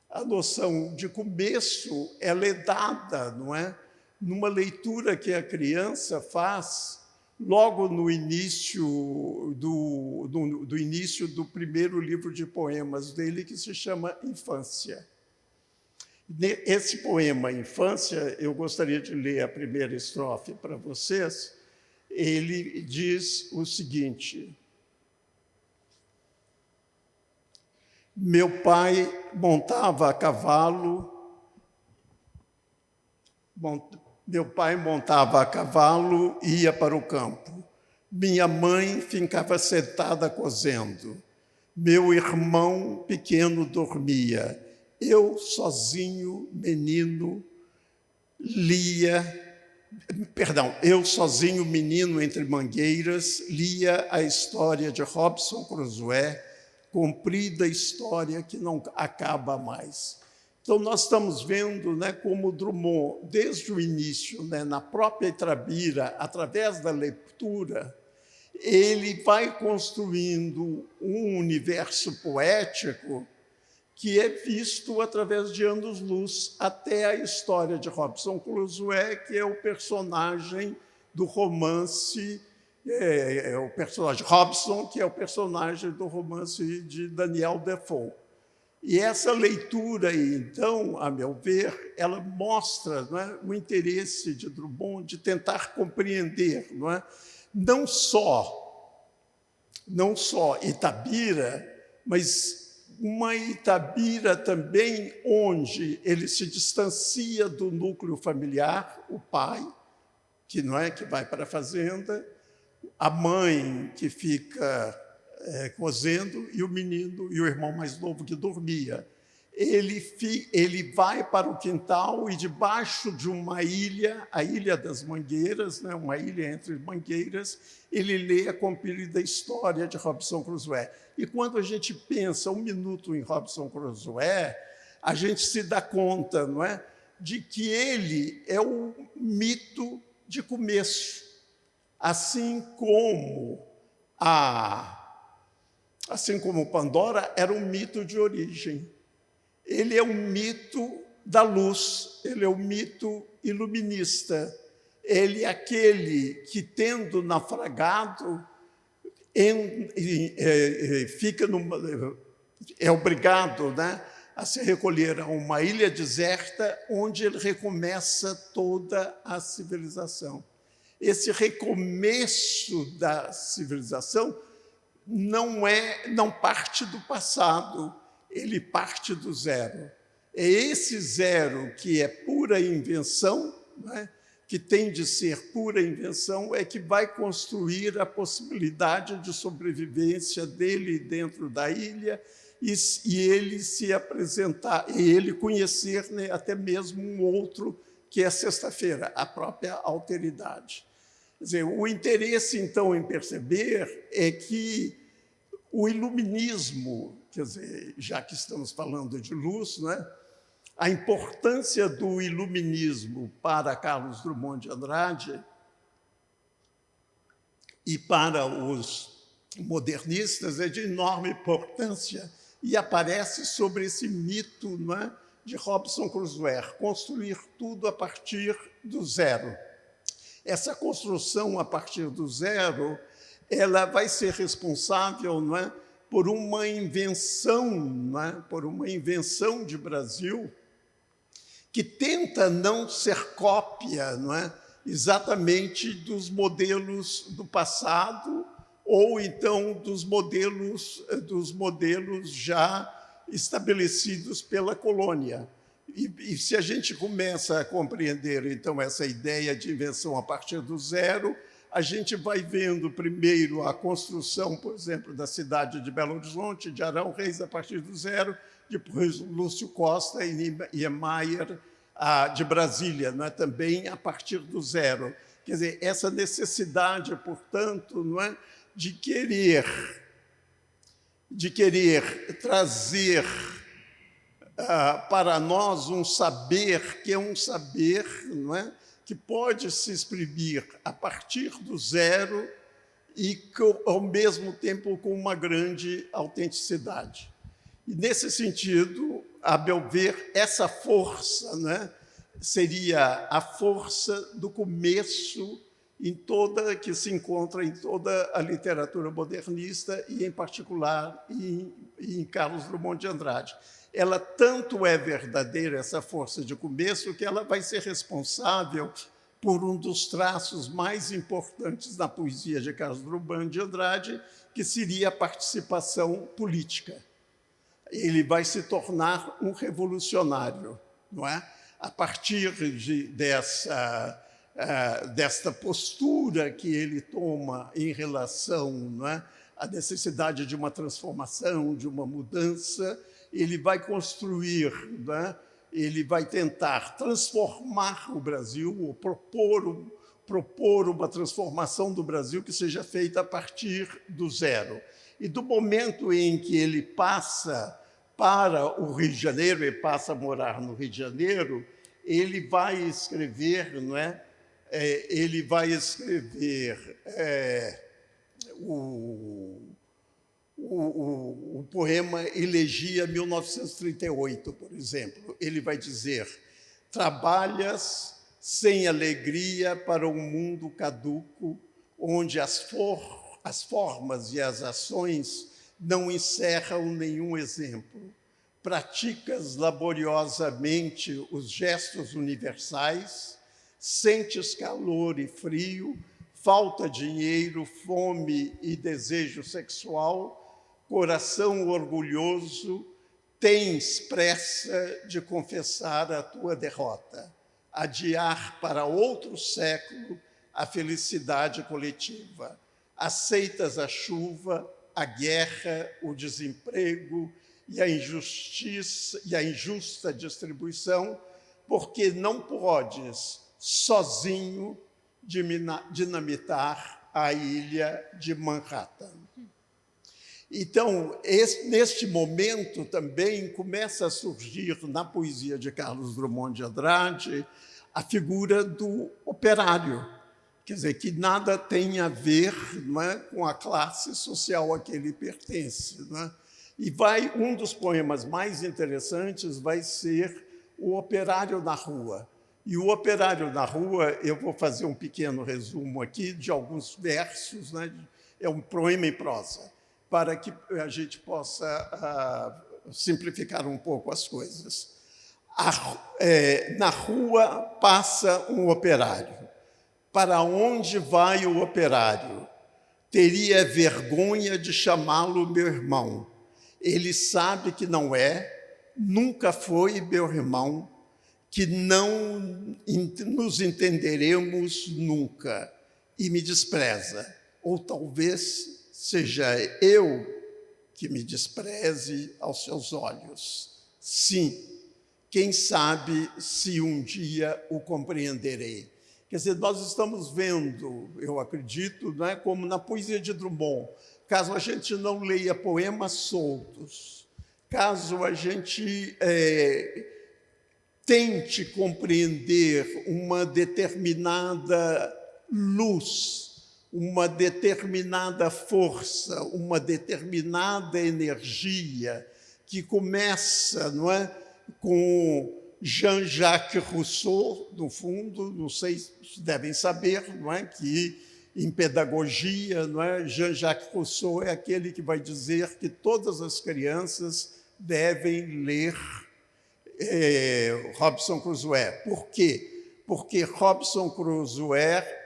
A noção de começo, ela é dada, não é, numa leitura que a criança faz logo no início do primeiro livro de poemas dele, que se chama Infância. Esse poema, Infância, eu gostaria de ler a primeira estrofe para vocês. Ele diz o seguinte: meu pai montava a cavalo, e ia para o campo. Minha mãe ficava sentada cozendo. Meu irmão pequeno dormia. Eu, sozinho, menino, eu, sozinho, menino entre mangueiras, lia a história de Robinson Crusoe, comprida história que não acaba mais, Então, nós estamos vendo, né, como Drummond, desde o início, né, na própria Itabira, através da leitura, ele vai construindo um universo poético que é visto através de anos-luz até a história de Robinson Crusoe, que é o personagem do romance, o personagem Robson, que é o personagem do romance de Daniel Defoe. E essa leitura, então, a meu ver, ela mostra, não é, o interesse de Drummond de tentar compreender, não só Itabira, mas uma Itabira também onde ele se distancia do núcleo familiar, o pai, que vai para a fazenda, a mãe que fica cozendo, e o menino e o irmão mais novo que dormia. Ele vai para o quintal e, debaixo de uma ilha, a Ilha das Mangueiras, né, uma ilha entre mangueiras, ele lê a comprida história de Robinson Crusoe. E quando a gente pensa um minuto em Robinson Crusoe, a gente se dá conta, não é, de que ele é o mito de começo, assim como Pandora era um mito de origem. Ele é um mito da luz, ele é um mito iluminista. Ele é aquele que, tendo naufragado, é obrigado, né, a se recolher a uma ilha deserta, onde ele recomeça toda a civilização. Esse recomeço da civilização não parte do passado, ele parte do zero. É esse zero que é pura invenção, né, que tem de ser pura invenção, é que vai construir a possibilidade de sobrevivência dele dentro da ilha e ele se apresentar, e ele conhecer, né, até mesmo um outro, que é Sexta-feira, a própria alteridade. Quer dizer, o interesse, então, em perceber é que o iluminismo, quer dizer, já que estamos falando de luz, né, a importância do iluminismo para Carlos Drummond de Andrade e para os modernistas é de enorme importância e aparece sobre esse mito, não é, de Robinson Crusoe, construir tudo a partir do zero. Essa construção a partir do zero, ela vai ser responsável, não é, por uma invenção, não é, por uma invenção de Brasil que tenta não ser cópia, não é, exatamente dos modelos do passado ou então dos modelos já estabelecidos pela colônia. E se a gente começa a compreender, então, essa ideia de invenção a partir do zero, a gente vai vendo primeiro a construção, por exemplo, da cidade de Belo Horizonte, de Arão Reis, a partir do zero, depois Lúcio Costa e Niemeyer, de Brasília, não é, também a partir do zero. Quer dizer, essa necessidade, portanto, não é, de querer trazer para nós um saber que é um saber, não é, que pode se exprimir a partir do zero e, ao mesmo tempo, com uma grande autenticidade. E, nesse sentido, a meu ver, essa força, né, seria a força do começo que se encontra em toda a literatura modernista e, em particular, em Carlos Drummond de Andrade. Ela tanto é verdadeira, essa força de começo, que ela vai ser responsável por um dos traços mais importantes da poesia de Carlos Drummond de Andrade, que seria a participação política. Ele vai se tornar um revolucionário, não é? A partir desta postura que ele toma em relação, não é, à necessidade de uma transformação, de uma mudança, ele vai construir, não é? Ele vai tentar transformar o Brasil, ou propor uma transformação do Brasil que seja feita a partir do zero. E do momento em que ele passa para o Rio de Janeiro, ele passa a morar no Rio de Janeiro, ele vai escrever, não é? Ele vai escrever o poema Elegia 1938, por exemplo. Ele vai dizer: trabalhas sem alegria para um mundo caduco, onde as formas e as ações não encerram nenhum exemplo. Praticas laboriosamente os gestos universais, sentes calor e frio, falta dinheiro, fome e desejo sexual, coração orgulhoso, tens pressa de confessar a tua derrota, adiar para outro século a felicidade coletiva. Aceitas a chuva, a guerra, o desemprego e a injustiça e a injusta distribuição, porque não podes sozinho dinamitar a ilha de Manhattan. Então, neste momento também começa a surgir na poesia de Carlos Drummond de Andrade a figura do operário, quer dizer, que nada tem a ver, não é, com a classe social a que ele pertence, não é? E um dos poemas mais interessantes vai ser O Operário na Rua. E O Operário na Rua, eu vou fazer um pequeno resumo aqui de alguns versos, né? É um poema em prosa, para que a gente possa simplificar um pouco as coisas. Na rua passa um operário. Para onde vai o operário? Teria vergonha de chamá-lo meu irmão. Ele sabe que não é, nunca foi meu irmão, que não nos entenderemos nunca, e me despreza. Ou talvez seja eu que me despreze aos seus olhos. Sim, quem sabe se um dia o compreenderei. Quer dizer, nós estamos vendo, eu acredito, não é, como na poesia de Drummond, caso a gente não leia poemas soltos, caso a gente tente compreender uma determinada luz, uma determinada força, uma determinada energia que começa, não é, com Jean-Jacques Rousseau, no fundo, não sei se devem saber, não é, que em pedagogia, não é, Jean-Jacques Rousseau é aquele que vai dizer que todas as crianças devem ler Robinson Crusoe. Por quê? Porque Robinson Crusoe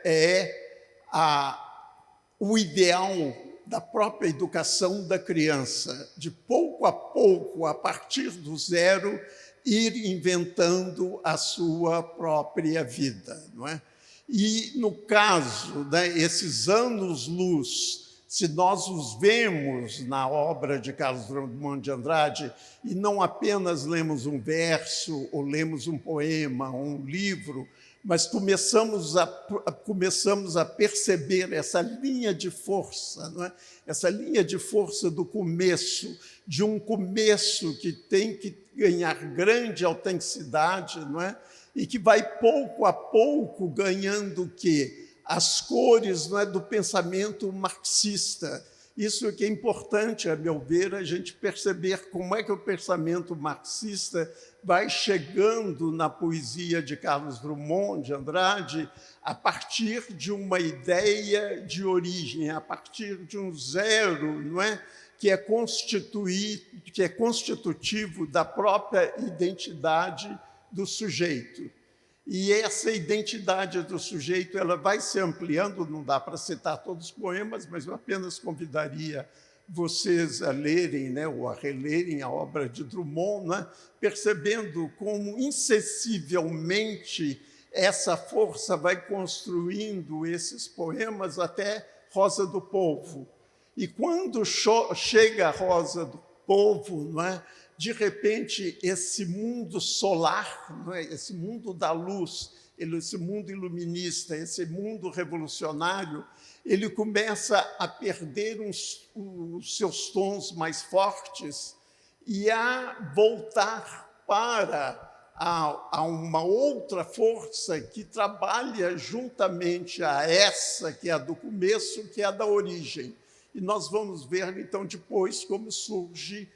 é o ideal da própria educação da criança, de pouco a pouco, a partir do zero, ir inventando a sua própria vida, não é? E, no caso, né, esses anos-luz, se nós os vemos na obra de Carlos Drummond de Andrade, e não apenas lemos um verso, ou lemos um poema, ou um livro, mas começamos a perceber essa linha de força, não é? Essa linha de força do começo, de um começo que tem que ganhar grande autenticidade, não é? E que vai pouco a pouco ganhando o quê? As cores, não é, do pensamento marxista. Isso que é importante, a meu ver, a gente perceber como é que o pensamento marxista vai chegando na poesia de Carlos Drummond de Andrade a partir de uma ideia de origem, a partir de um zero, não é? Que é constitutivo da própria identidade do sujeito. E essa identidade do sujeito ela vai se ampliando, não dá para citar todos os poemas, mas eu apenas convidaria vocês a lerem, né, ou a relerem a obra de Drummond, né, percebendo como insensivelmente essa força vai construindo esses poemas até Rosa do Povo. E quando chega a Rosa do Povo, não é, de repente, esse mundo solar, não é? Esse mundo da luz, esse mundo iluminista, esse mundo revolucionário, ele começa a perder os seus tons mais fortes e a voltar para a uma outra força que trabalha juntamente a essa, que é a do começo, que é a da origem. E nós vamos ver, então, depois, como surge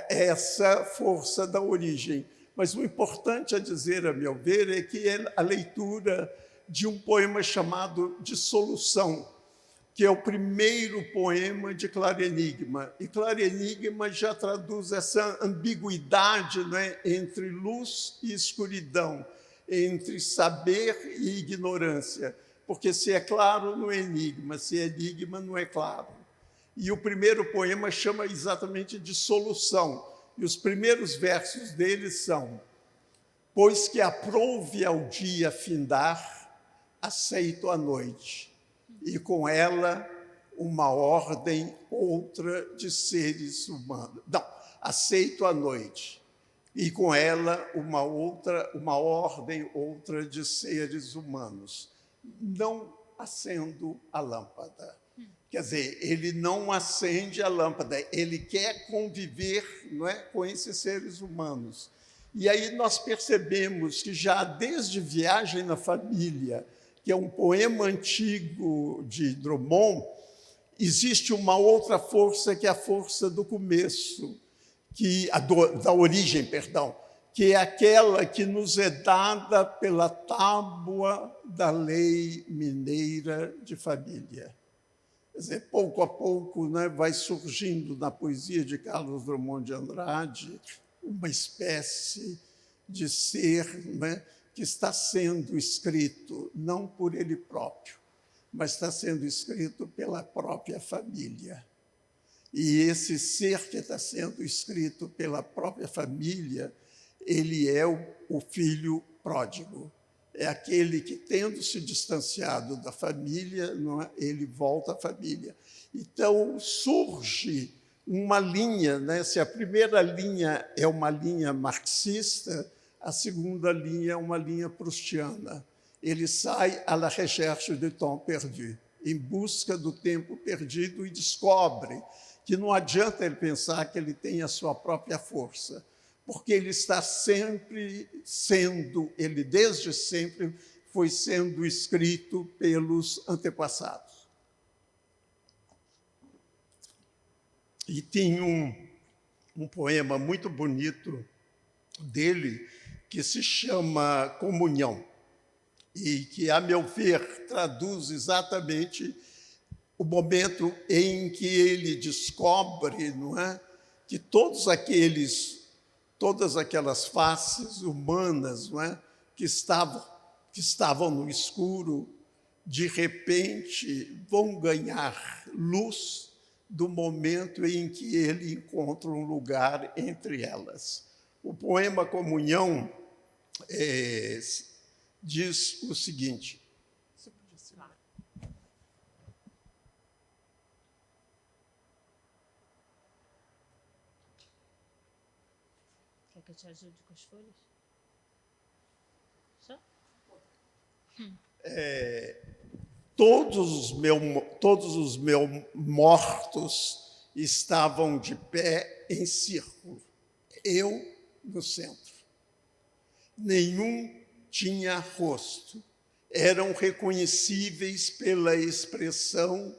essa força da origem. Mas o importante a dizer, a meu ver, é que é a leitura de um poema chamado Dissolução, que é o primeiro poema de Claro Enigma. E Claro Enigma já traduz essa ambiguidade, né, entre luz e escuridão, entre saber e ignorância. Porque se é claro, não é enigma, se é enigma, não é claro. E o primeiro poema chama exatamente de Solução. E os primeiros versos dele são: pois que aprouve ao dia findar, aceito a noite, e com ela uma ordem outra de seres humanos. Não, aceito a noite, e com ela uma ordem outra de seres humanos. Não acendo a lâmpada. Quer dizer, ele não acende a lâmpada, ele quer conviver, não é, com esses seres humanos. E aí nós percebemos que já desde Viagem na Família, que é um poema antigo de Drummond, existe uma outra força, que é a força do começo, da origem, perdão, que é aquela que nos é dada pela tábua da lei mineira de família. Quer dizer, pouco a pouco, né, vai surgindo na poesia de Carlos Drummond de Andrade uma espécie de ser, né, que está sendo escrito não por ele próprio, mas está sendo escrito pela própria família. E esse ser que está sendo escrito pela própria família, ele é o filho pródigo. É aquele que, tendo se distanciado da família, não é, ele volta à família. Então, surge uma linha, né? Se a primeira linha é uma linha marxista, a segunda linha é uma linha proustiana. Ele sai à la recherche du temps perdu, em busca do tempo perdido, e descobre que não adianta ele pensar que ele tem a sua própria força, porque ele está sempre sendo, ele desde sempre foi sendo escrito pelos antepassados. E tem um poema muito bonito dele, que se chama Comunhão, e que, a meu ver, traduz exatamente o momento em que ele descobre, não é, que todas aquelas faces humanas, não é, que estavam no escuro, de repente vão ganhar luz do momento em que ele encontra um lugar entre elas. O poema Comunhão diz o seguinte: quer que eu te ajude com as folhas? Só? Todos os meus mortos estavam de pé em círculo, eu no centro. Nenhum tinha rosto, eram reconhecíveis pela expressão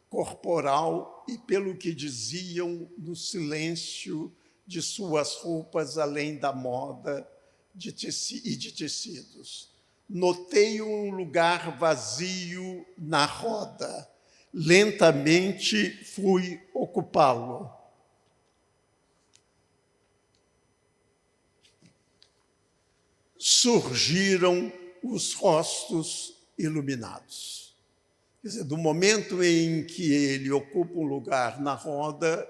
corporal e pelo que diziam no silêncio de suas roupas, além da moda e de tecidos. Notei um lugar vazio na roda. Lentamente fui ocupá-lo. Surgiram os rostos iluminados. Quer dizer, do momento em que ele ocupa um lugar na roda,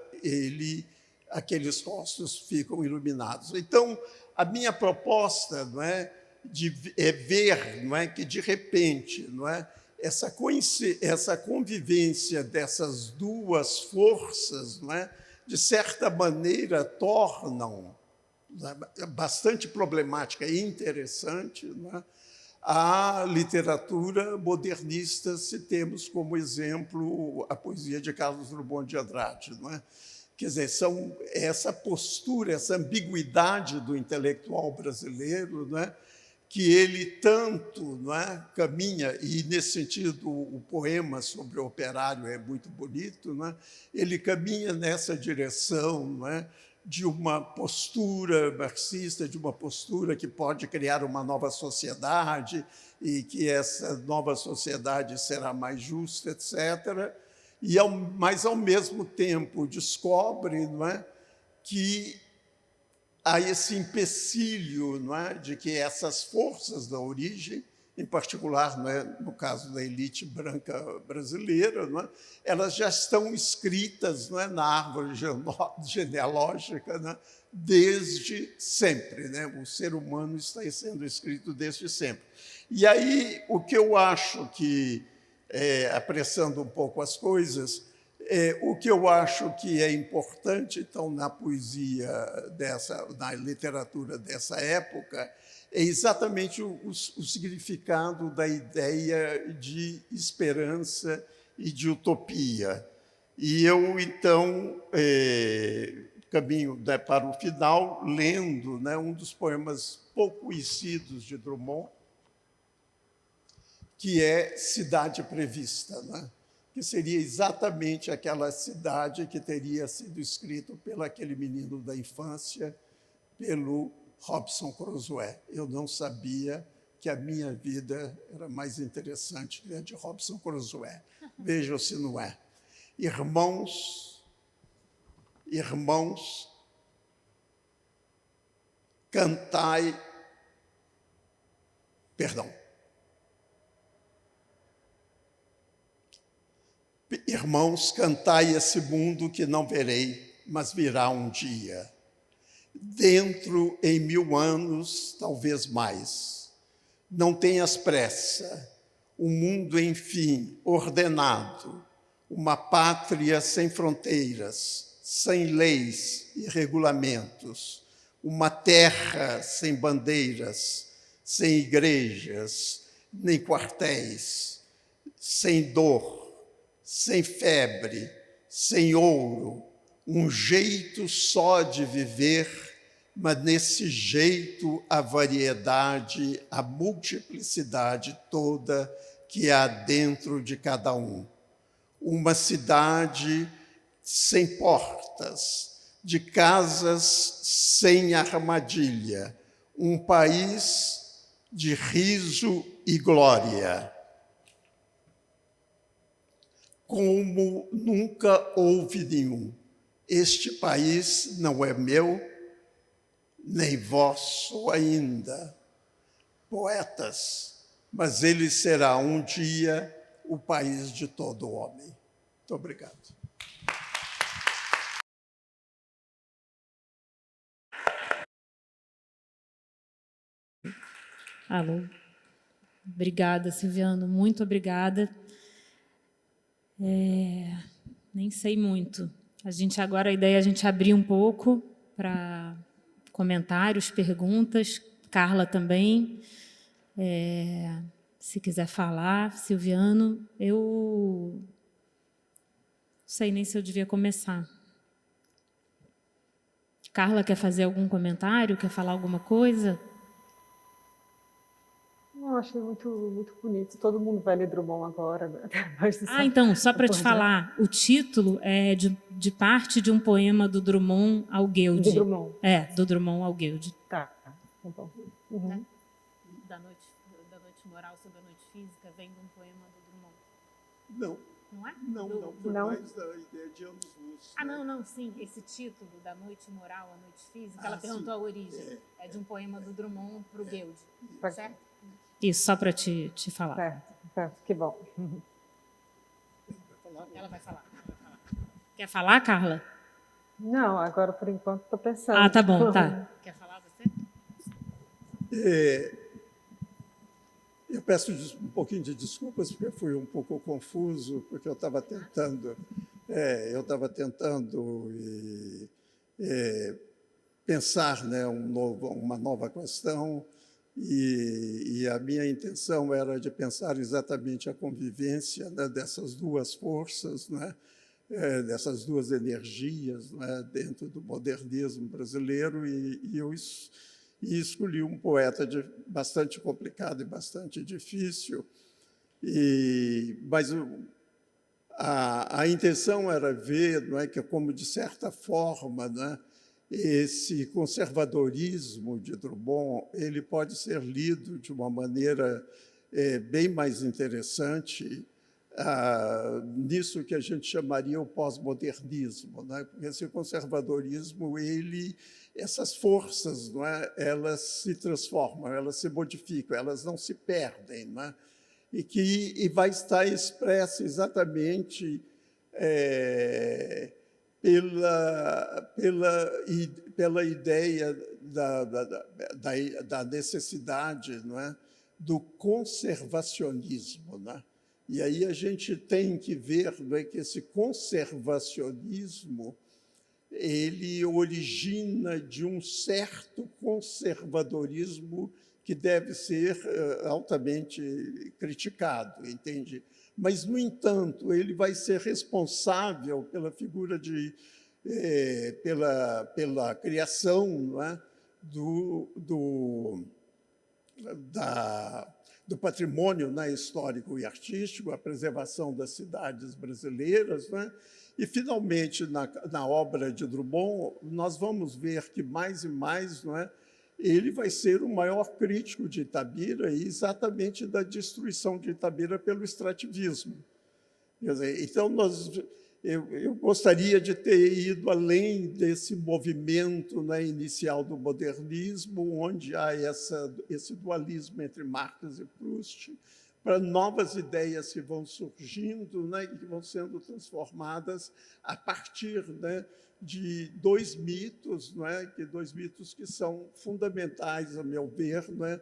aqueles rostos ficam iluminados. Então, a minha proposta, não é, é ver, não é, que, de repente, não é, essa convivência dessas duas forças, não é, de certa maneira, tornam bastante problemática e interessante, não é, a literatura modernista, se temos como exemplo a poesia de Carlos Drummond de Andrade, não é? Quer dizer, essa postura, essa ambiguidade do intelectual brasileiro, não é? Que ele tanto, não é, caminha, e nesse sentido o poema sobre o operário é muito bonito, não é? Ele caminha nessa direção, não é, de uma postura marxista, de uma postura que pode criar uma nova sociedade e que essa nova sociedade será mais justa, etc. Mas, ao mesmo tempo, descobre, não é, que há esse empecilho, não é, de que essas forças da origem, em particular, não é, no caso da elite branca brasileira, não é, elas já estão escritas, não é, na árvore genealógica, não é, desde sempre. Né? O ser humano está sendo escrito desde sempre. E aí, o que eu acho que, apressando um pouco as coisas, o que eu acho que é importante, então, na poesia na literatura dessa época, é exatamente o significado da ideia de esperança e de utopia. E eu, então, caminho, né, para o final, lendo, né, um dos poemas pouco conhecidos de Drummond, que é Cidade Prevista, né? Que seria exatamente aquela cidade que teria sido escrito pelo aquele menino da infância, pelo Robinson Crusoe. Eu não sabia que a minha vida era mais interessante que a de Robinson Crusoe. Vejam se não é. Irmãos, cantai... Perdão. Irmãos, cantai esse mundo que não verei, mas virá um dia. Dentro, em 1000 anos, talvez mais. Não tenhas pressa. Um mundo, enfim, ordenado. Uma pátria sem fronteiras, sem leis e regulamentos. Uma terra sem bandeiras, sem igrejas, nem quartéis, sem dor, sem febre, sem ouro, um jeito só de viver, mas nesse jeito a variedade, a multiplicidade toda que há dentro de cada um. Uma cidade sem portas, de casas sem armadilha, um país de riso e glória. Como nunca houve nenhum. Este país não é meu, nem vosso ainda, poetas, mas ele será um dia o país de todo homem. Muito obrigado. Alô. Obrigada, Silviano, muito obrigada. Nem sei muito. A ideia é a gente abrir um pouco para comentários, perguntas. Carla também. Se quiser falar, Silviano, eu não sei nem se eu devia começar. Carla, quer fazer algum comentário? Quer falar alguma coisa? Eu achei muito bonito. Todo mundo vai ler Drummond agora. Né? Então, só para te falar, o título é de parte de um poema do Drummond ao Guilde. Do Drummond. Do Drummond ao Guilde. Tá bom. Uhum. Né? Da noite moral sobre a noite física vem de um poema do Drummond. Não. Não é? Foi mais da ideia de anos-luz. Não, sim. Esse título, da noite moral à noite física, ela perguntou a origem. É de um poema do Drummond para o Guilde. Certo? Isso, só para te falar. Certo, que bom. Ela vai falar. Quer falar, Carla? Não, agora, por enquanto, estou pensando. Tá bom, tá. Quer falar você? Eu peço um pouquinho de desculpas, porque fui um pouco confuso, porque eu estava tentando pensar, né, uma nova questão, e a minha intenção era de pensar exatamente a convivência, né, dessas duas forças, né, dessas duas energias, né, dentro do modernismo brasileiro, e eu escolhi um poeta bastante complicado e bastante difícil, mas a intenção era ver, não é, que, como de certa forma, né, esse conservadorismo de Drummond ele pode ser lido de uma maneira bem mais interessante nisso que a gente chamaria o pós-modernismo, né? Porque esse conservadorismo, essas forças, não é, elas se transformam, elas se modificam, elas não se perdem, não é? E vai estar expressa exatamente pela ideia da necessidade, não é, do conservacionismo, não é? E aí a gente tem que ver, não é, que esse conservacionismo ele origina de um certo conservadorismo que deve ser altamente criticado, entende? Mas, no entanto, ele vai ser responsável pela figura pela criação, não é, do patrimônio, né, histórico e artístico, a preservação das cidades brasileiras, né? E, finalmente, na obra de Drummond, nós vamos ver que, mais e mais, não é, ele vai ser o maior crítico de Itabira e exatamente da destruição de Itabira pelo extrativismo. Quer dizer, então, eu gostaria de ter ido além desse movimento, né, inicial do modernismo, onde há esse dualismo entre Marx e Proust, para novas ideias que vão surgindo, né, e que vão sendo transformadas a partir, né, de dois mitos, não é? Dois mitos que são fundamentais, a meu ver, não é?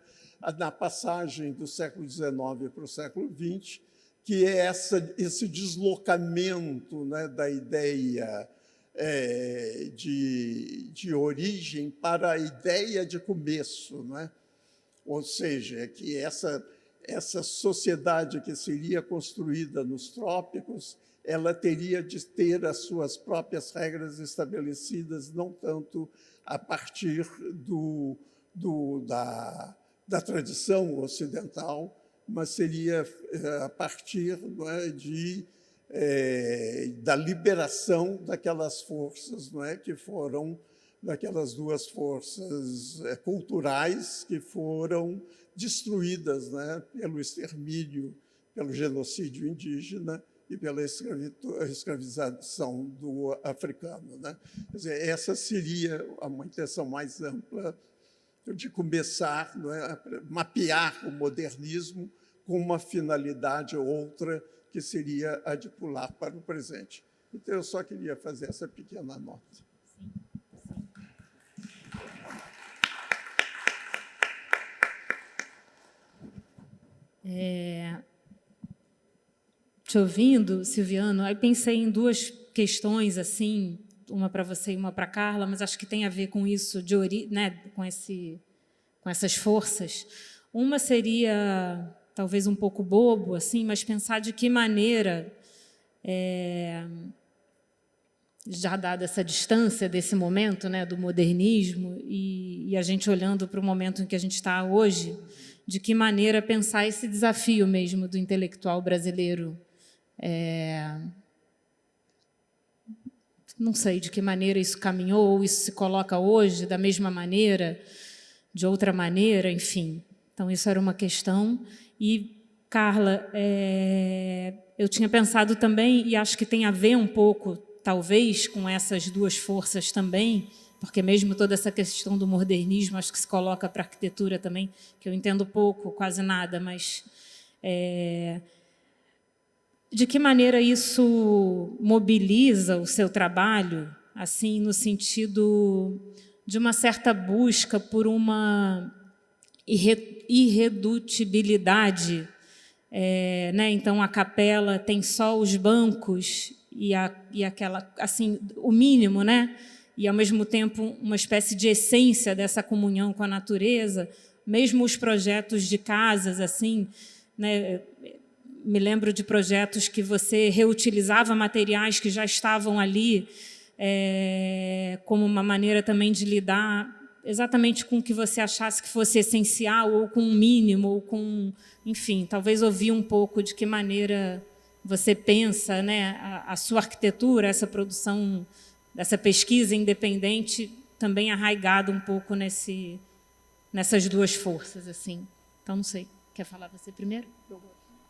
Na passagem do século XIX para o século XX, que é esse deslocamento, né, da ideia de origem para a ideia de começo, não é? Ou seja, que essa sociedade que seria construída nos trópicos, ela teria de ter as suas próprias regras estabelecidas, não tanto a partir da tradição ocidental, mas seria a partir, não é, da liberação daquelas forças, não é, que foram daquelas duas forças culturais que foram destruídas, né, pelo extermínio, pelo genocídio indígena e pela escravização do africano, né? Quer dizer, essa seria uma intenção mais ampla de começar, não é, a mapear o modernismo com uma finalidade outra, que seria a de pular para o presente. Então, eu só queria fazer essa pequena nota. Te ouvindo, Silviano, aí pensei em duas questões, assim, uma para você e uma para a Carla, mas acho que tem a ver com isso, né, com essas forças. Uma seria, talvez um pouco bobo, assim, mas pensar de que maneira, já dada essa distância desse momento, né, do modernismo, e a gente olhando para o momento em que a gente está hoje, de que maneira pensar esse desafio mesmo do intelectual brasileiro. Não sei de que maneira isso caminhou, ou isso se coloca hoje da mesma maneira, de outra maneira, enfim. Então, isso era uma questão. E, Carla, eu tinha pensado também, e acho que tem a ver um pouco, talvez, com essas duas forças também, porque mesmo toda essa questão do modernismo, acho que se coloca para a arquitetura também, que eu entendo pouco, quase nada, mas de que maneira isso mobiliza o seu trabalho, assim, no sentido de uma certa busca por uma irredutibilidade, né? Então, a capela tem só os bancos e aquela, assim, o mínimo, né? E, ao mesmo tempo, uma espécie de essência dessa comunhão com a natureza, mesmo os projetos de casas, assim, né? me lembro de projetos que você reutilizava materiais que já estavam ali, como uma maneira também de lidar exatamente com o que você achasse que fosse essencial, ou com o mínimo, ou com, enfim, talvez ouvir um pouco de que maneira você pensa, né, a sua arquitetura, essa produção, essa pesquisa independente, também arraigada um pouco nessas duas forças, assim. Então, não sei, quer falar você primeiro?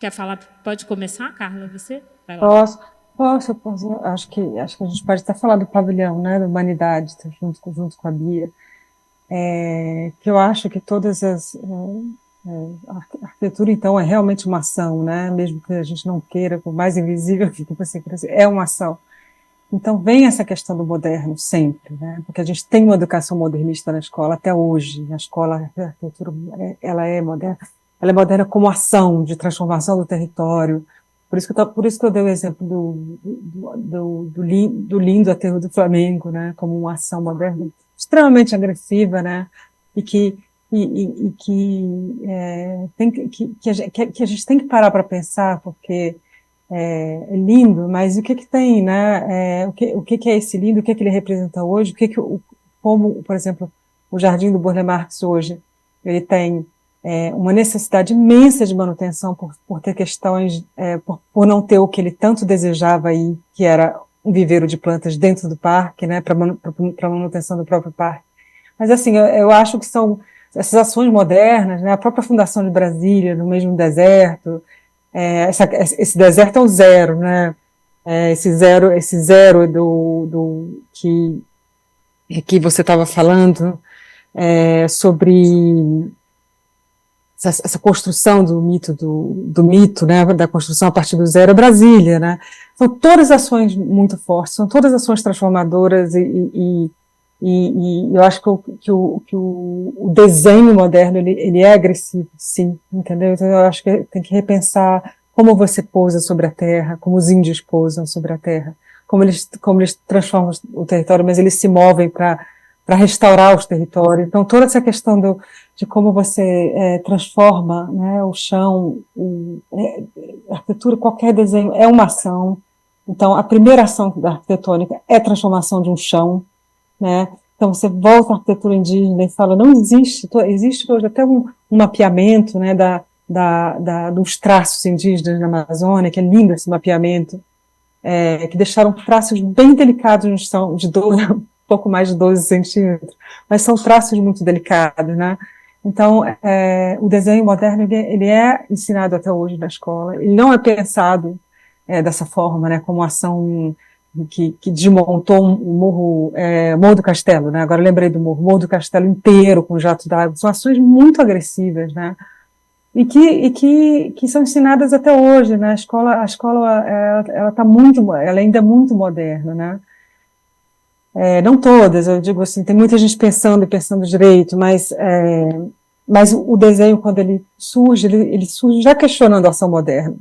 Quer falar? Pode começar, Carla, você? Vai lá. Posso. Acho que a gente pode até falar do pavilhão, né, da humanidade, junto com a Bia. Que eu acho que todas a arquitetura, então, é realmente uma ação, né, mesmo que a gente não queira, por mais invisível que você queira ser, é uma ação. Então, vem essa questão do moderno sempre, né, porque a gente tem uma educação modernista na escola até hoje. A escola, a arquitetura, ela é moderna como ação de transformação do território. Por isso que eu dei o exemplo do lindo aterro do Flamengo, né, como uma ação moderna extremamente agressiva, né, e que a gente tem que parar para pensar, porque é lindo, mas o que tem, né, o que é esse lindo, o que ele representa hoje, como, por exemplo, o Jardim do Burle Marx hoje, ele tem uma necessidade imensa de manutenção por ter questões, por não ter o que ele tanto desejava aí, que era um viveiro de plantas dentro do parque, né, para manutenção do próprio parque. Mas, assim, eu acho que são essas ações modernas, né, a própria Fundação de Brasília, no mesmo deserto, esse deserto é o zero, né, esse zero que você estava falando, sobre essa construção do mito, né, da construção a partir do zero, é Brasília, né, são todas ações muito fortes, são todas ações transformadoras e eu acho que o desenho moderno, ele é agressivo, sim, entendeu? Então eu acho que tem que repensar como você pousa sobre a terra, como os índios pousam sobre a terra, como eles transformam o território, mas eles se movem para restaurar os territórios. Então, toda essa questão de como você transforma, né, o chão, a arquitetura, qualquer desenho é uma ação. Então, a primeira ação da arquitetônica é a transformação de um chão, né? Então, você volta à arquitetura indígena e fala, não existe hoje até um mapeamento, né, dos traços indígenas na Amazônia, que é lindo esse mapeamento, que deixaram traços bem delicados no chão, pouco mais de 12 centímetros, mas são traços muito delicados, né? Então, o desenho moderno, ele é ensinado até hoje na escola, ele não é pensado dessa forma, né, como ação que desmontou o Morro do Castelo, né? Agora eu lembrei do Morro do Castelo inteiro com jato d'água, são ações muito agressivas, né? E que são ensinadas até hoje, né? A escola ela ainda é muito moderna, né? Não todas, eu digo assim, tem muita gente pensando direito, mas o desenho, quando ele surge já questionando a ação moderna,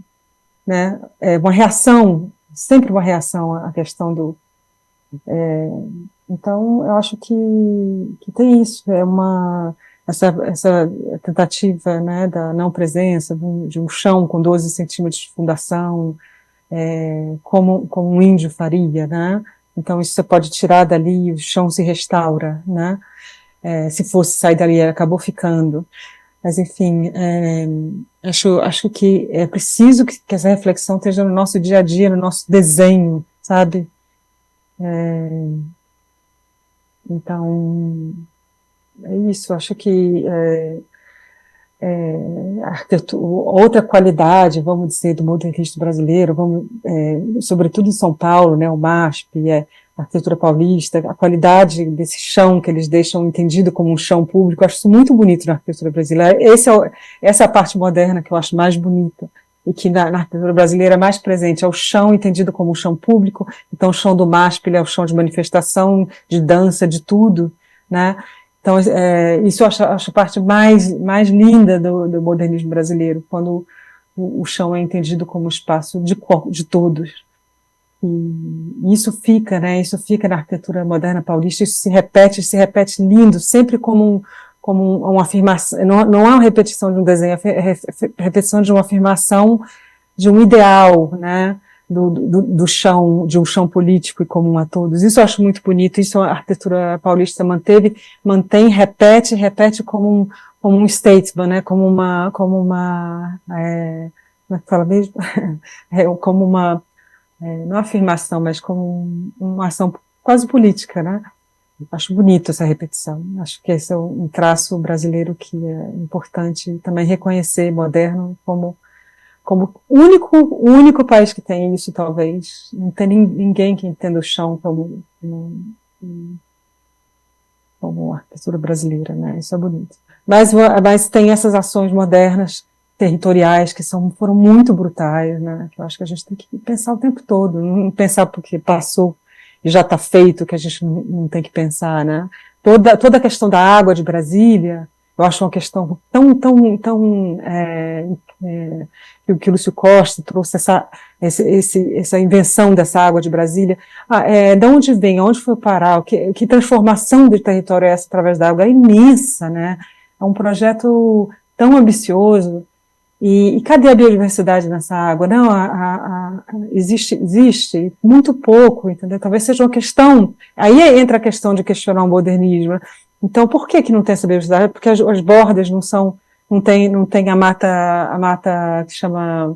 né? Uma reação, sempre uma reação à questão então, eu acho que tem isso, essa tentativa, né, da não presença de um chão com 12 centímetros de fundação, como um índio faria, né? Então, isso você pode tirar dali, o chão se restaura, né? Se fosse sair dali, acabou ficando. Mas, enfim, acho que é preciso que essa reflexão esteja no nosso dia a dia, no nosso desenho, sabe? Então, é isso. Acho que outra qualidade, vamos dizer, do modernismo brasileiro, sobretudo em São Paulo, né, o MASP, a arquitetura paulista, a qualidade desse chão que eles deixam entendido como um chão público, eu acho isso muito bonito na arquitetura brasileira. Essa é a parte moderna que eu acho mais bonita, e que na arquitetura brasileira é mais presente, é o chão entendido como um chão público. Então o chão do MASP, ele é o chão de manifestação, de dança, de tudo, né? Então, isso eu acho a parte mais linda do modernismo brasileiro, quando o chão é entendido como espaço de todos. E isso fica, né? Isso fica na arquitetura moderna paulista, isso se repete lindo, sempre como uma afirmação. Não é uma repetição de um desenho, é a repetição de uma afirmação de um ideal, né, do chão, de um chão político e comum a todos. Isso eu acho muito bonito, isso a arquitetura paulista mantém, repete como um statement, né, como uma como é que fala mesmo? Como uma, não afirmação, mas como uma ação quase política, né? Acho bonito essa repetição. Acho que esse é um traço brasileiro que é importante também reconhecer, moderno, como o único país que tem isso, talvez. Não tem ninguém que entenda o chão como arquitetura brasileira, né? Isso é bonito. Mas tem essas ações modernas, territoriais, que foram muito brutais, né? Que eu acho que a gente tem que pensar o tempo todo, não pensar porque passou e já está feito, que a gente não tem que pensar, né? Toda a questão da água de Brasília, eu acho uma questão tão que o Lúcio Costa trouxe essa invenção dessa água de Brasília. De onde vem? Aonde foi parar? Que transformação de território é essa através da água? É imensa, né? É um projeto tão ambicioso. E cadê a biodiversidade nessa água? Não, existe muito pouco, entendeu? Talvez seja uma questão. Aí entra a questão de questionar o modernismo. Então, por que não tem essa biodiversidade? Porque as bordas não tem a mata que chama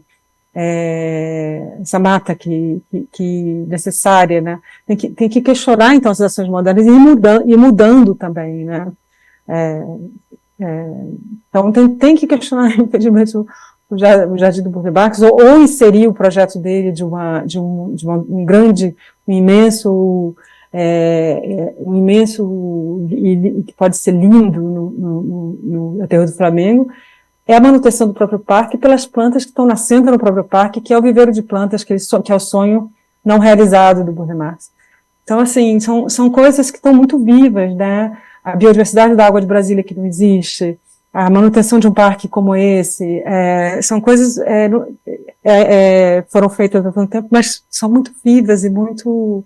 essa mata que necessária, né? Tem que questionar então as ações modernas e ir mudando também, né? Então tem que questionar, infelizmente, o Jardim do Bosque Marx, ou inserir o projeto dele de um grande, um imenso e que pode ser lindo no aterro do Flamengo, é a manutenção do próprio parque pelas plantas que estão nascendo no próprio parque, que é o viveiro de plantas, que é o sonho não realizado do Burle Marx. Então, assim, são coisas que estão muito vivas, né? A biodiversidade da água de Brasília que não existe, a manutenção de um parque como esse, são coisas foram feitas há tanto tempo, mas são muito vivas e muito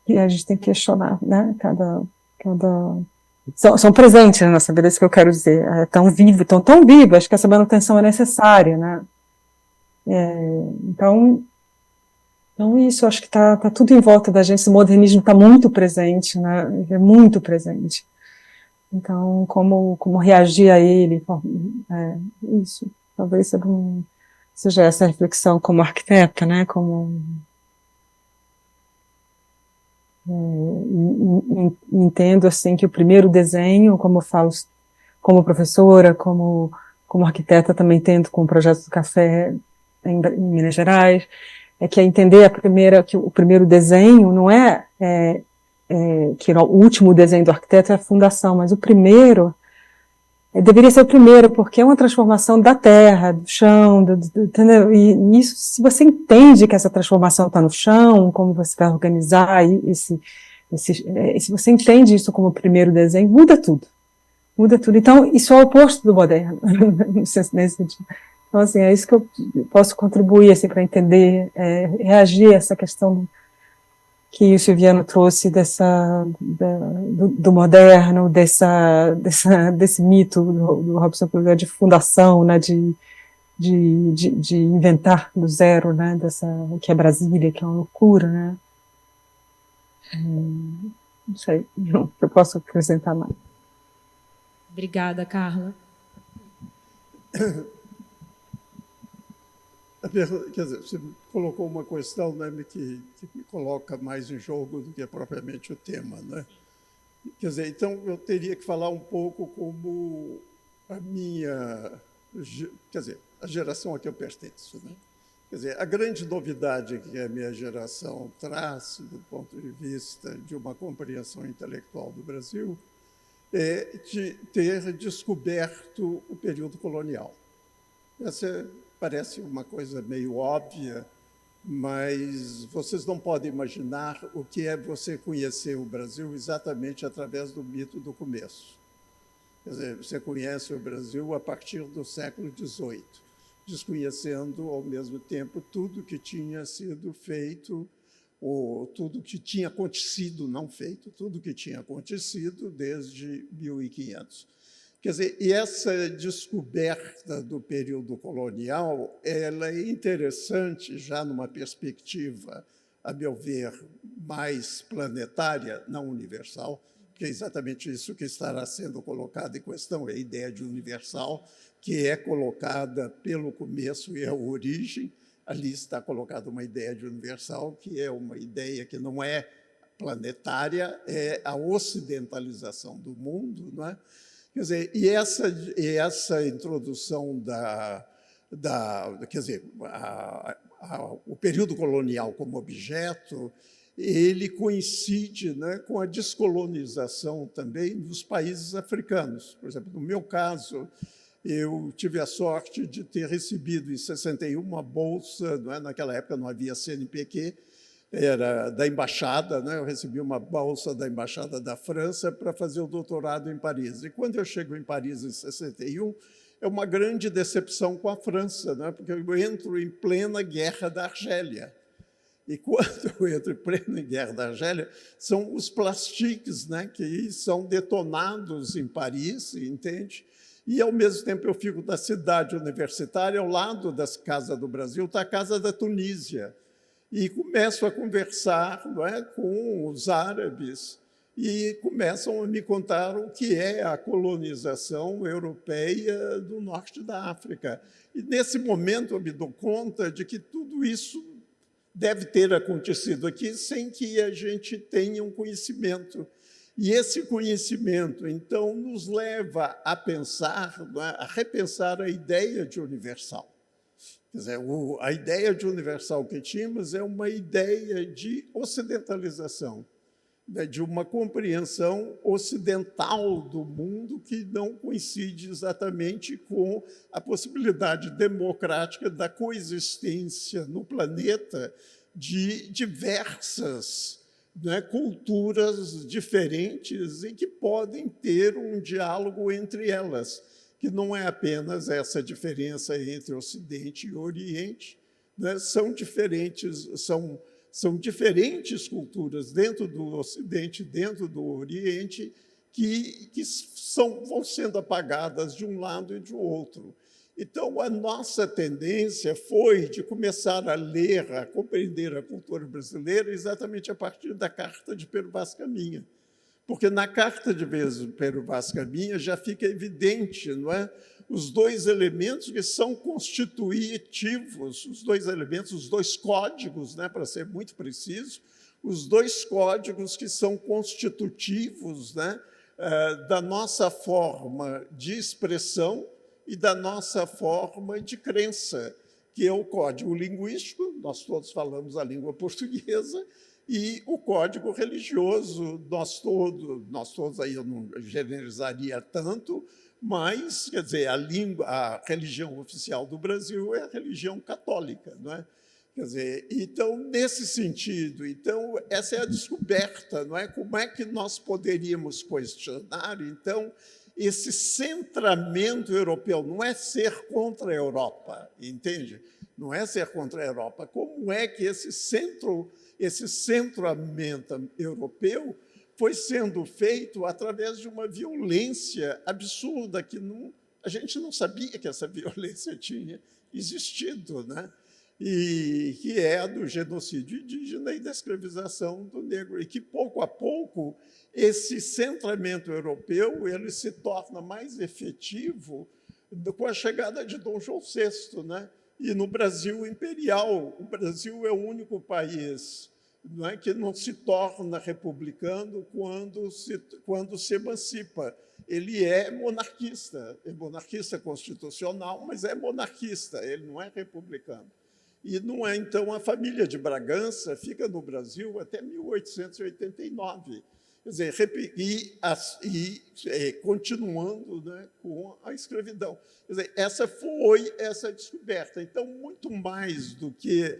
que a gente tem que questionar, né? São presentes na nossa vida, é isso que eu quero dizer. Tão vivas que essa manutenção é necessária, né? Então isso, acho que tá tudo em volta da gente, esse modernismo está muito presente, né? É muito presente. Então, como reagir a ele, isso, talvez seja essa reflexão como arquiteta, né? Entendo assim que o primeiro desenho, como eu falo, como professora, como arquiteta também tendo com o projeto do café em Minas Gerais, que é entender que o primeiro desenho não que o último desenho do arquiteto é a fundação, mas o primeiro deveria ser o primeiro, porque é uma transformação da terra, do chão, entendeu? E isso, se você entende que essa transformação está no chão, como você vai organizar se você entende isso como o primeiro desenho, muda tudo. Muda tudo. Então, isso é o oposto do moderno, nesse sentido. Então, assim, é isso que eu posso contribuir, assim, para entender, reagir a essa questão que o Silviano trouxe do moderno, desse mito do Robson Crusoe de fundação, né, de inventar do zero, né, que é Brasília, que é uma loucura, né. Não sei, eu posso acrescentar mais. Obrigada, Carla. Quer dizer, você colocou uma questão, né, que me coloca mais em jogo do que propriamente o tema, né? Quer dizer, então eu teria que falar um pouco como a geração a que eu pertenço, né? Quer dizer, a grande novidade que a minha geração traz, do ponto de vista de uma compreensão intelectual do Brasil, é de ter descoberto o período colonial. Essa parece uma coisa meio óbvia, mas vocês não podem imaginar o que é você conhecer o Brasil exatamente através do mito do começo. Quer dizer, você conhece o Brasil a partir do século XVIII, desconhecendo, ao mesmo tempo, tudo que tinha sido feito, ou tudo que tinha acontecido, não feito, tudo que tinha acontecido desde 1500. Quer dizer, e essa descoberta do período colonial, ela é interessante já numa perspectiva, a meu ver, mais planetária, não universal, que é exatamente isso que estará sendo colocado em questão, é a ideia de universal, que é colocada pelo começo e a origem. Ali está colocada uma ideia de universal, que é uma ideia que não é planetária, é a ocidentalização do mundo, não é? Quer dizer, e essa introdução quer dizer, o período colonial como objeto, ele coincide, né, com a descolonização também dos países africanos. Por exemplo, no meu caso, eu tive a sorte de ter recebido em 61 uma bolsa, não é? Naquela época não havia CNPq, era da embaixada, né? Eu recebi uma bolsa da embaixada da França para fazer o doutorado em Paris. E quando eu chego em Paris em 61, é uma grande decepção com a França, né? Porque eu entro em plena guerra da Argélia. E quando eu entro em plena guerra da Argélia, são os plastiques, né, que são detonados em Paris, entende? E, ao mesmo tempo, eu fico na cidade universitária, ao lado da Casa do Brasil, está a Casa da Tunísia. E começo a conversar, não é, com os árabes e começam a me contar o que é a colonização europeia do norte da África. E, nesse momento, eu me dou conta de que tudo isso deve ter acontecido aqui sem que a gente tenha um conhecimento. E esse conhecimento, então, nos leva a pensar, a repensar a ideia de universal. Quer dizer, a ideia de universal que tínhamos é uma ideia de ocidentalização, né, de uma compreensão ocidental do mundo que não coincide exatamente com a possibilidade democrática da coexistência no planeta de diversas, né, culturas diferentes e que podem ter um diálogo entre elas, que não é apenas essa diferença entre Ocidente e Oriente, né, são diferentes culturas dentro do Ocidente, dentro do Oriente, que vão sendo apagadas de um lado e de outro. Então, a nossa tendência foi de começar a ler, a compreender a cultura brasileira exatamente a partir da Carta de Pero Vaz Caminha. Porque na Carta de Pero Vaz Caminha já fica evidente, não é, os dois elementos que são constitutivos, os dois elementos, os dois códigos, né, para ser muito preciso, os dois códigos que são constitutivos, né, da nossa forma de expressão e da nossa forma de crença, que é o código linguístico, nós todos falamos a língua portuguesa, e o código religioso, nós todos aí eu não generalizaria tanto, mas, quer dizer, a religião oficial do Brasil é a religião católica, não é? Quer dizer, então, nesse sentido, então, essa é a descoberta, não é? Como é que nós poderíamos questionar, então, esse centramento europeu? Não é ser contra a Europa, entende? Não é ser contra a Europa. Como é que esse centramento europeu foi sendo feito através de uma violência absurda que a gente não sabia que essa violência tinha existido, né? E que é a do genocídio indígena e da escravização do negro, e que, pouco a pouco, esse centramento europeu ele se torna mais efetivo com a chegada de Dom João VI, né? E no Brasil imperial. O Brasil é o único país, não é, que não se torna republicano quando se emancipa. Ele é monarquista constitucional, mas é monarquista, ele não é republicano. E não é, então, a família de Bragança fica no Brasil até 1889, quer dizer, continuando, né, com a escravidão. Quer dizer, essa foi essa descoberta. Então, muito mais do que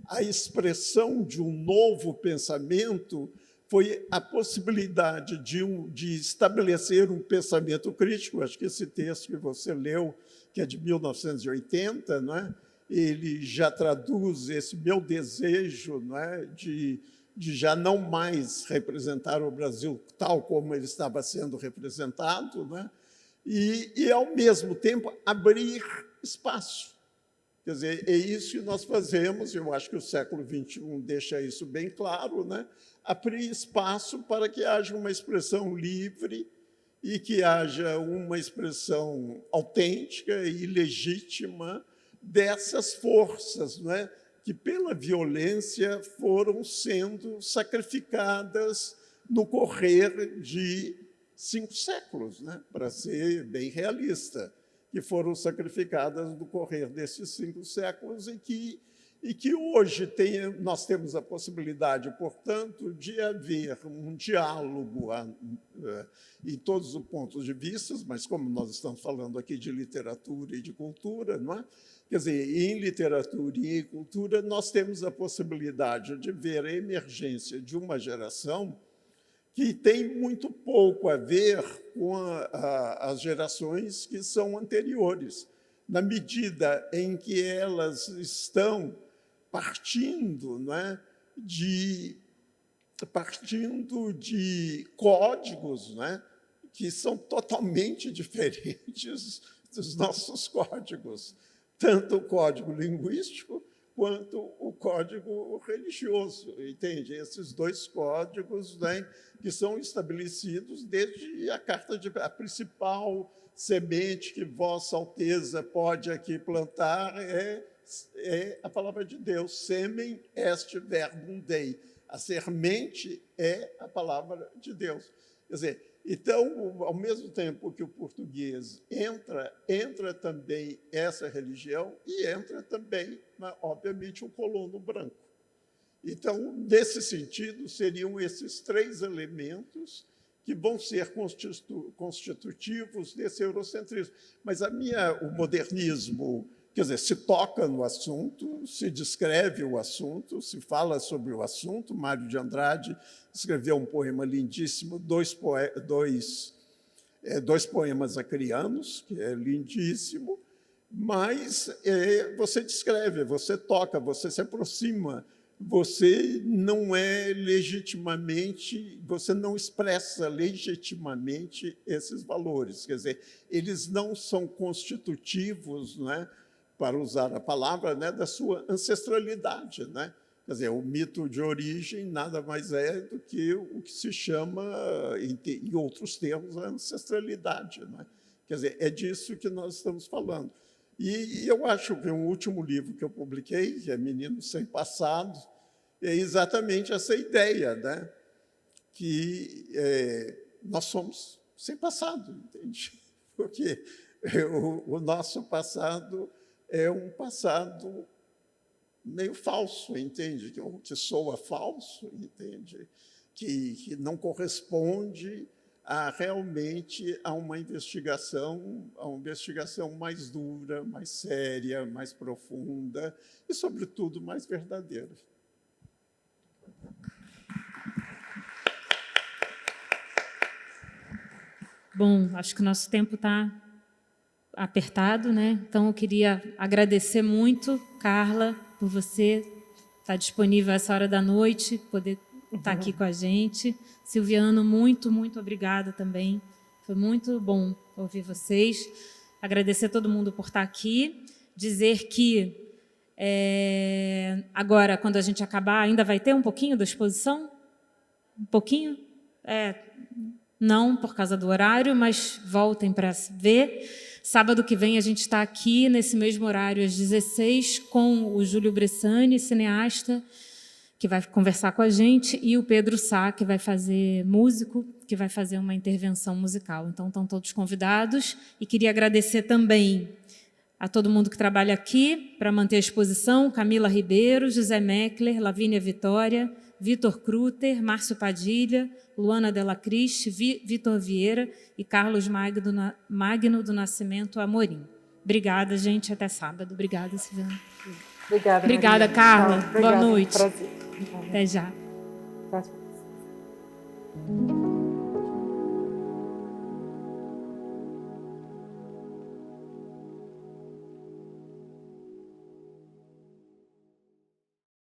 a expressão de um novo pensamento, foi a possibilidade de estabelecer um pensamento crítico. Acho que esse texto que você leu, que é de 1980, não é? Ele já traduz esse meu desejo, não é, de já não mais representar o Brasil tal como ele estava sendo representado, não é? e, ao mesmo tempo, abrir espaço. Quer dizer, é isso que nós fazemos, eu acho que o século XXI deixa isso bem claro, né? Abrir espaço para que haja uma expressão livre e que haja uma expressão autêntica e legítima dessas forças, não é? Que, pela violência, foram sendo sacrificadas no correr de 5 séculos, né? Para ser bem realista, que foram sacrificadas no correr desses 5 séculos e que hoje nós temos a possibilidade, portanto, de haver um diálogo em todos os pontos de vista, mas como nós estamos falando aqui de literatura e de cultura, não é? Quer dizer, em literatura e em cultura, nós temos a possibilidade de ver a emergência de uma geração que tem muito pouco a ver com as gerações que são anteriores, na medida em que elas estão partindo, não é, de códigos, não é, que são totalmente diferentes dos nossos códigos, tanto o código linguístico quanto o código religioso, entende? Esses 2 códigos, né, que são estabelecidos desde a principal semente que Vossa Alteza pode aqui plantar é a palavra de Deus, semen est verbum Dei. A semente é a palavra de Deus. Quer dizer, então, ao mesmo tempo que o português entra também essa religião e entra também, obviamente, o colono branco. Então, nesse sentido, seriam esses 3 elementos que vão ser constitutivos desse eurocentrismo. Mas o modernismo, quer dizer, se toca no assunto, se descreve o assunto, se fala sobre o assunto. Mário de Andrade escreveu um poema lindíssimo, 2 poemas acrianos, que é lindíssimo, mas você descreve, você toca, você se aproxima, você não expressa legitimamente esses valores. Quer dizer, eles não são constitutivos, não é, para usar a palavra, né, da sua ancestralidade, né? Quer dizer, o mito de origem nada mais é do que o que se chama, em outros termos, a ancestralidade, né? Quer dizer, é disso que nós estamos falando. E eu acho que um último livro que eu publiquei, que é Menino Sem Passado, é exatamente essa ideia, né? Que nós somos sem passado, entende? Porque o nosso passado é um passado meio falso, entende? Que soa falso, entende? Que não corresponde realmente a uma investigação mais dura, mais séria, mais profunda e, sobretudo, mais verdadeira. Bom, acho que o nosso tempo está apertado, né? Então, eu queria agradecer muito, Carla, por você estar disponível a essa hora da noite, poder estar aqui com a gente. Silviano, muito, muito obrigada também. Foi muito bom ouvir vocês. Agradecer a todo mundo por estar aqui. Dizer que agora, quando a gente acabar, ainda vai ter um pouquinho da exposição? Um pouquinho? Não, por causa do horário, mas voltem para ver. Sábado que vem a gente está aqui, nesse mesmo horário, às 16, com o Júlio Bressani, cineasta, que vai conversar com a gente, e o Pedro Sá, que vai fazer músico, que vai fazer uma intervenção musical. Então, estão todos convidados. E queria agradecer também a todo mundo que trabalha aqui para manter a exposição: Camila Ribeiro, José Meckler, Lavínia Vitória, Vitor Kruter, Márcio Padilha, Luana Della Criste, Vitor Vieira e Carlos Magno do Nascimento Amorim. Obrigada, gente. Até sábado. Obrigada, Silviana. Obrigada, Carla. Obrigada, boa noite. Prazer. Até já. Prazer.